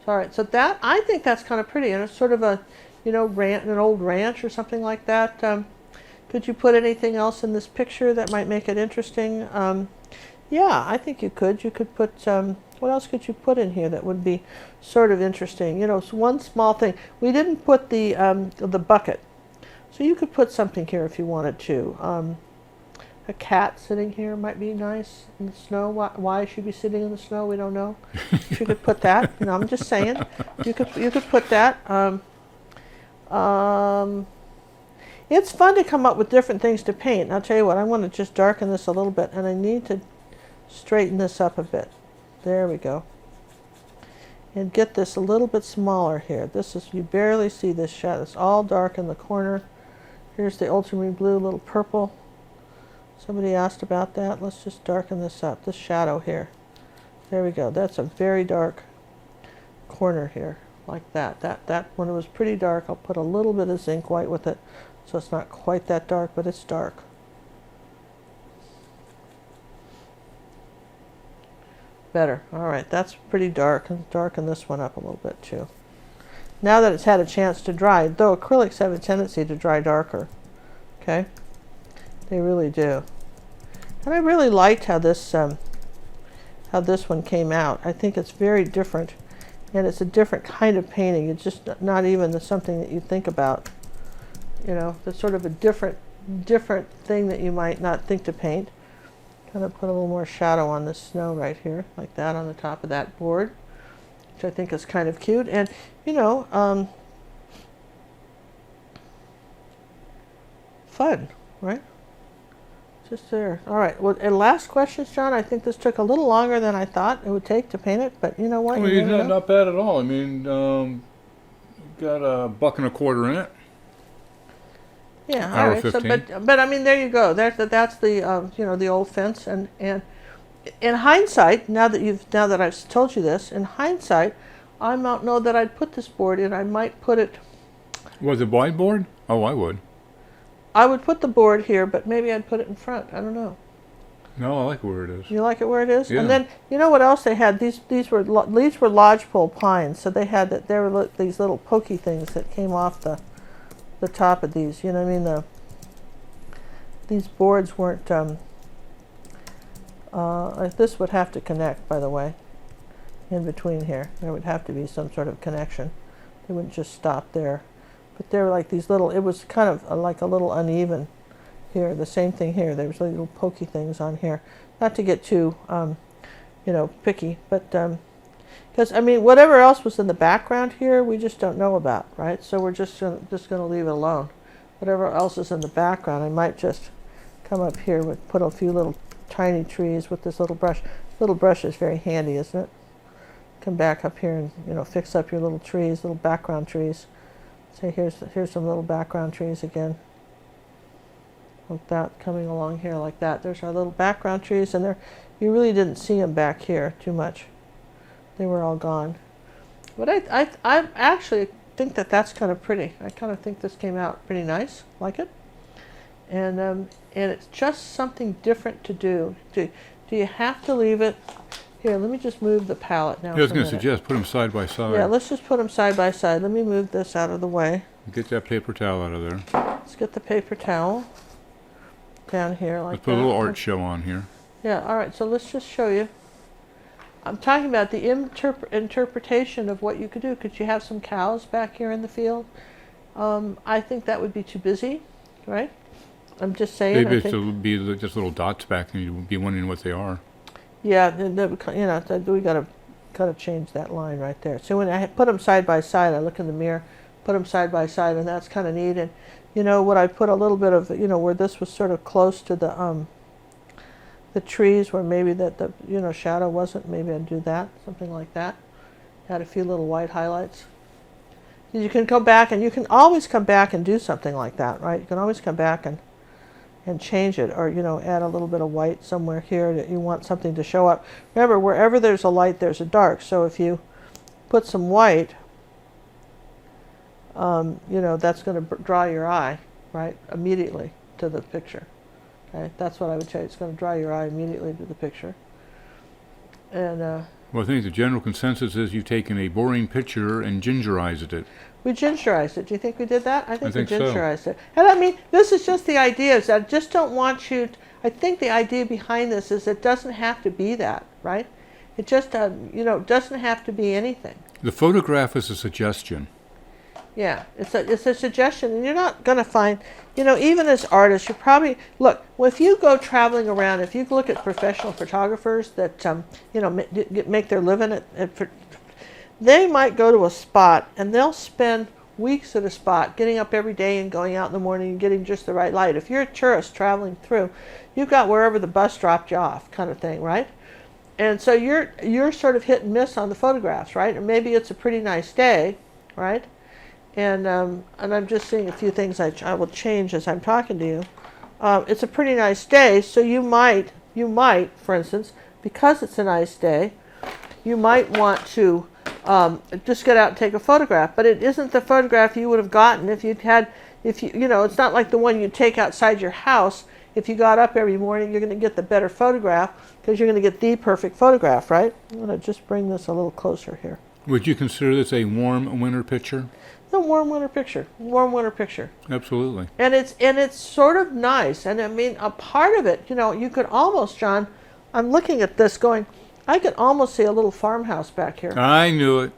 So, all right, so that, I think that's kind of pretty, and it's sort of a, you know, an old ranch or something like that. Could you put anything else in this picture that might make it interesting? Yeah, I think you could. You could put, what else could you put in here that would be sort of interesting? You know, so one small thing. We didn't put the bucket. So you could put something here if you wanted to. A cat sitting here might be nice in the snow. Why should be sitting in the snow? We don't know. You could put that. You know, I'm just saying. You could put that. It's fun to come up with different things to paint. And I'll tell you what, I want to just darken this a little bit, and I need to straighten this up a bit. There we go. And get this a little bit smaller here. This is, you barely see this shadow. It's all dark in the corner. Here's the ultramarine blue, little purple. Somebody asked about that. Let's just darken this up, this shadow here. There we go. That's a very dark corner here, like that. That when it was pretty dark, I'll put a little bit of zinc white with it, so it's not quite that dark, but it's dark. Better. All right, that's pretty dark, and darken this one up a little bit too. Now that it's had a chance to dry, though acrylics have a tendency to dry darker. Okay, they really do. And I really liked how this one came out. I think it's very different, and it's a different kind of painting. It's just not even something that you think about. You know, it's sort of a different thing that you might not think to paint. Kind of put a little more shadow on this snow right here, like that, on the top of that board, which I think is kind of cute. And you know, fun, right? Just there. All right. Well, and last questions, John. I think this took a little longer than I thought it would take to paint it, but you know what? Well, not bad at all. I mean, got $1.25 in it. Yeah. Hour All right. 15. So, but I mean, there you go. That's the you know, the old fence. And in hindsight, now that I've told you this, in hindsight, I don't know that I'd put this board in. I might put it. Was it whiteboard? Oh, I would. I would put the board here, but maybe I'd put it in front. I don't know. No, I like where it is. You like it where it is? Yeah. And then you know what else they had? These were lodgepole pines, so they had that. There were these little pokey things that came off the top of these. You know what I mean? These boards weren't. This would have to connect, by the way. In between here, there would have to be some sort of connection. They wouldn't just stop there. But they were like these little. It was kind of like a little uneven. Here, the same thing here. There was little pokey things on here. Not to get too, picky, but because I mean, whatever else was in the background here, we just don't know about, right? So we're just gonna leave it alone. Whatever else is in the background, I might just come up here with put a few little tiny trees with this little brush. Little brush is very handy, isn't it? Come back up here and fix up your little trees, little background trees. Say here's some little background trees again. Like that, coming along here like that. There's our little background trees, and you really didn't see them back here too much. They were all gone. But I actually think that's kind of pretty. I kind of think this came out pretty nice. Like it. And it's just something different to do. Do you have to leave it? Here, let me just move the palette now. I was going to suggest put them side by side. Yeah, let's just put them side by side. Let me move this out of the way. Get that paper towel out of there. Let's get the paper towel down here like Let's put a little art show on here. Yeah, all right, so let's just show you. I'm talking about the interpretation of what you could do. Could you have some cows back here in the field? I think that would be too busy, right? I'm just saying. Maybe it would be just little dots back and you'd be wondering what they are. Yeah, we gotta change that line right there. So when I put them side by side, I look in the mirror, put them side by side, and that's kind of neat. And what I put a little bit of, where this was sort of close to the trees, where maybe the shadow wasn't. Maybe I'd do that, something like that. Add a few little white highlights. You can go back, and you can always come back and do something like that, right? You can always come back and change it, or add a little bit of white somewhere here that you want something to show up. Remember, wherever there's a light, there's a dark. So if you put some white, that's going to draw your eye, right, immediately to the picture. Okay, that's what I would say. It's going to draw your eye immediately to the picture. And well, I think the general consensus is you've taken a boring picture and gingerized it. We gingerized it. Do you think we did that? I think we so. gingerized it. And I mean, this is just the idea. Is that I just don't want you. I think the idea behind this is it doesn't have to be that, right? It just, doesn't have to be anything. The photograph is a suggestion. Yeah, it's a suggestion, and you're not going to find, even as artists, you probably look. Well, if you go traveling around, if you look at professional photographers that make their living they might go to a spot and they'll spend weeks at a spot, getting up every day and going out in the morning and getting just the right light. If you're a tourist traveling through, you've got wherever the bus dropped you off, kind of thing, right? And so you're sort of hit and miss on the photographs, right? Or maybe it's a pretty nice day, right? And I'm just seeing a few things I will change as I'm talking to you. It's a pretty nice day, so you might, for instance, because it's a nice day, you might want to just get out and take a photograph. But it isn't the photograph you would have gotten if it's not like the one you take outside your house. If you got up every morning, you're going to get the better photograph because you're going to get the perfect photograph, right? I'm going to just bring this a little closer here. Would you consider this a warm winter picture? A warm winter picture. Warm winter picture. Absolutely. And it's sort of nice. And I mean, a part of it, you could almost, John, I'm looking at this going, I could almost see a little farmhouse back here. I knew it.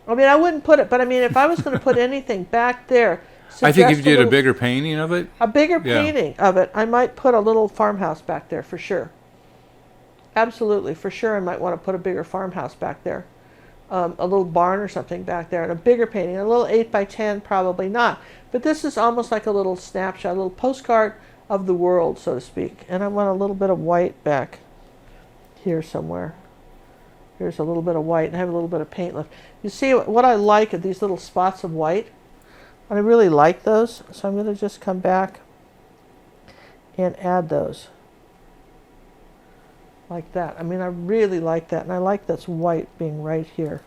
I mean, I wouldn't put it, but I mean, if I was going to put anything back there, I think if you did a bigger painting of it. A bigger painting of it, I might put a little farmhouse back there for sure. Absolutely, for sure, I might want to put a bigger farmhouse back there. A little barn or something back there, and a bigger painting. A little 8x10, probably not. But this is almost like a little snapshot, a little postcard of the world, so to speak. And I want a little bit of white back here somewhere. Here's a little bit of white, and I have a little bit of paint left. You see what I like are these little spots of white. I really like those, so I'm going to just come back and add those. Like that. I mean, I really like that, and I like this white being right here.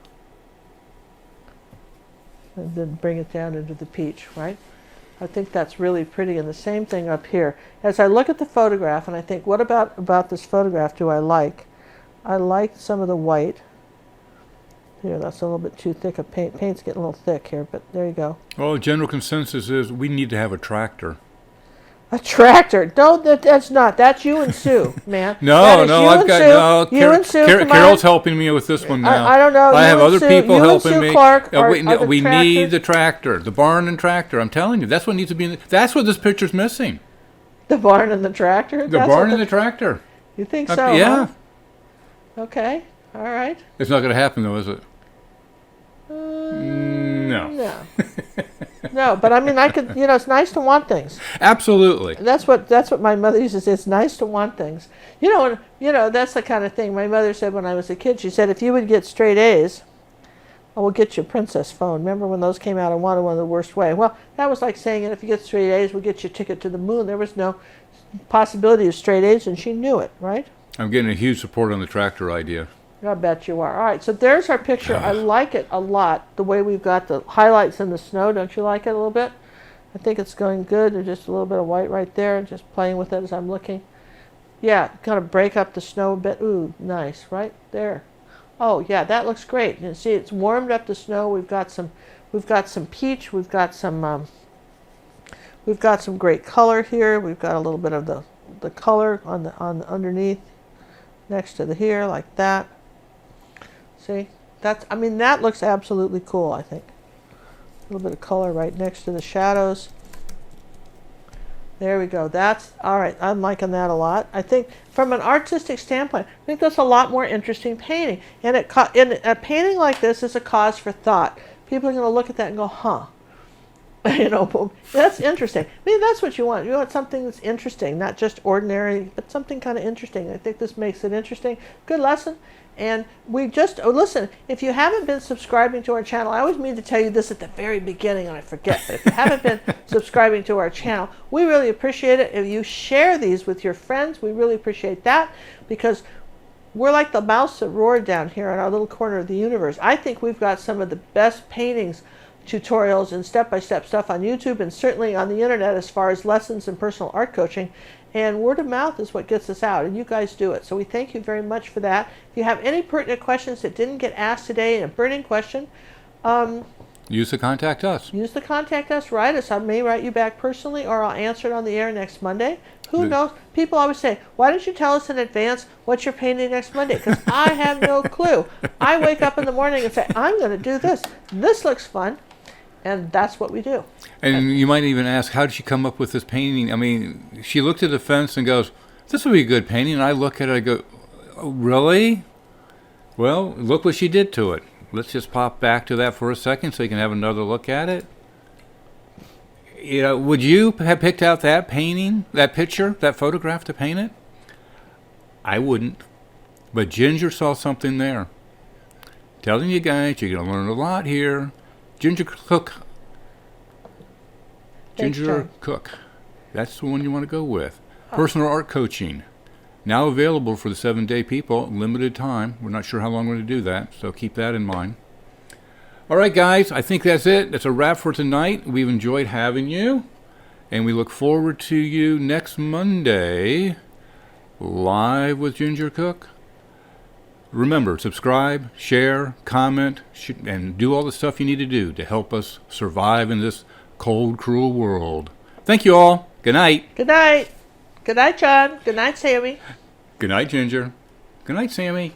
And then bring it down into the peach, right? I think that's really pretty, and the same thing up here. As I look at the photograph and I think, what about this photograph do I like? I like some of the white. Here, that's a little bit too thick of paint. Paint's getting a little thick here, but there you go. Well, general consensus is we need to have a tractor. A tractor? No, that's not. That's you and Sue, man. No, I've got no. You and Sue, Carol's helping me with this one now. I don't know. I have other Sue, people you helping and Sue me. Clark We need the tractor, the barn and tractor. I'm telling you, that's what needs to be. That's what this picture's missing. The barn and the tractor. The barn and the tractor. You think so? Yeah. Huh? Okay. All right. It's not going to happen, though, is it? No. No. No, but I mean, I could. It's nice to want things. Absolutely. That's what my mother used to say. It's nice to want things. That's the kind of thing my mother said when I was a kid. She said, if you would get straight A's, I will get you a princess phone. Remember when those came out? I wanted one of the worst way. Well, that was like saying, if you get straight A's, we'll get you a ticket to the moon. There was no possibility of straight A's, and she knew it, right? I'm getting a huge support on the tractor idea. I bet you are. All right, so there's our picture. I like it a lot, the way we've got the highlights in the snow. Don't you like it a little bit? I think it's going good. There's just a little bit of white right there, just playing with it as I'm looking. Yeah, kind of break up the snow a bit. Ooh, nice, right there. Oh, yeah, that looks great. You see, it's warmed up the snow. We've got some peach. We've got some great color here. We've got a little bit of the color on the underneath, next to the here, like that. See, that looks absolutely cool, I think. A little bit of color right next to the shadows. There we go. That's all right. I'm liking that a lot. I think from an artistic standpoint, I think that's a lot more interesting painting. And a painting like this is a cause for thought. People are going to look at that and go, huh. That's interesting. I mean, that's what you want. You want something that's interesting, not just ordinary, but something kind of interesting. I think this makes it interesting. Good lesson. And listen, if you haven't been subscribing to our channel, I always mean to tell you this at the very beginning and I forget, but if you haven't been subscribing to our channel, we really appreciate it. If you share these with your friends, we really appreciate that, because we're like the mouse that roared down here in our little corner of the universe. I think we've got some of the best paintings, tutorials, and step-by-step stuff on YouTube, and certainly on the internet as far as lessons and personal art coaching. And word of mouth is what gets us out, and you guys do it. So we thank you very much for that. If you have any pertinent questions that didn't get asked today, a burning question, use the contact us. Use the contact us. Write us. I may write you back personally, or I'll answer it on the air next Monday. Who knows? People always say, why don't you tell us in advance what you're painting next Monday? Because I have no clue. I wake up in the morning and say, I'm going to do this. This looks fun. And that's what we do. And you might even ask, how did she come up with this painting? I mean, she looked at the fence and goes, this would be a good painting. And I look at it, I go, oh, really? Well, look what she did to it. Let's just pop back to that for a second so you can have another look at it. Would you have picked out that painting, that picture, that photograph to paint it? I wouldn't. But Ginger saw something there. Telling you guys, you're going to learn a lot here. Ginger Cook. That's the one you want to go with. Personal art coaching. Now available for the 7-day people. Limited time. We're not sure how long we're going to do that, so keep that in mind. All right, guys. I think that's it. That's a wrap for tonight. We've enjoyed having you, and we look forward to you next Monday, live with Ginger Cook. Remember, subscribe, share, comment, and do all the stuff you need to do to help us survive in this cold, cruel world. Thank you all. Good night. Good night. Good night, John. Good night, Sammy. Good night, Ginger. Good night, Sammy.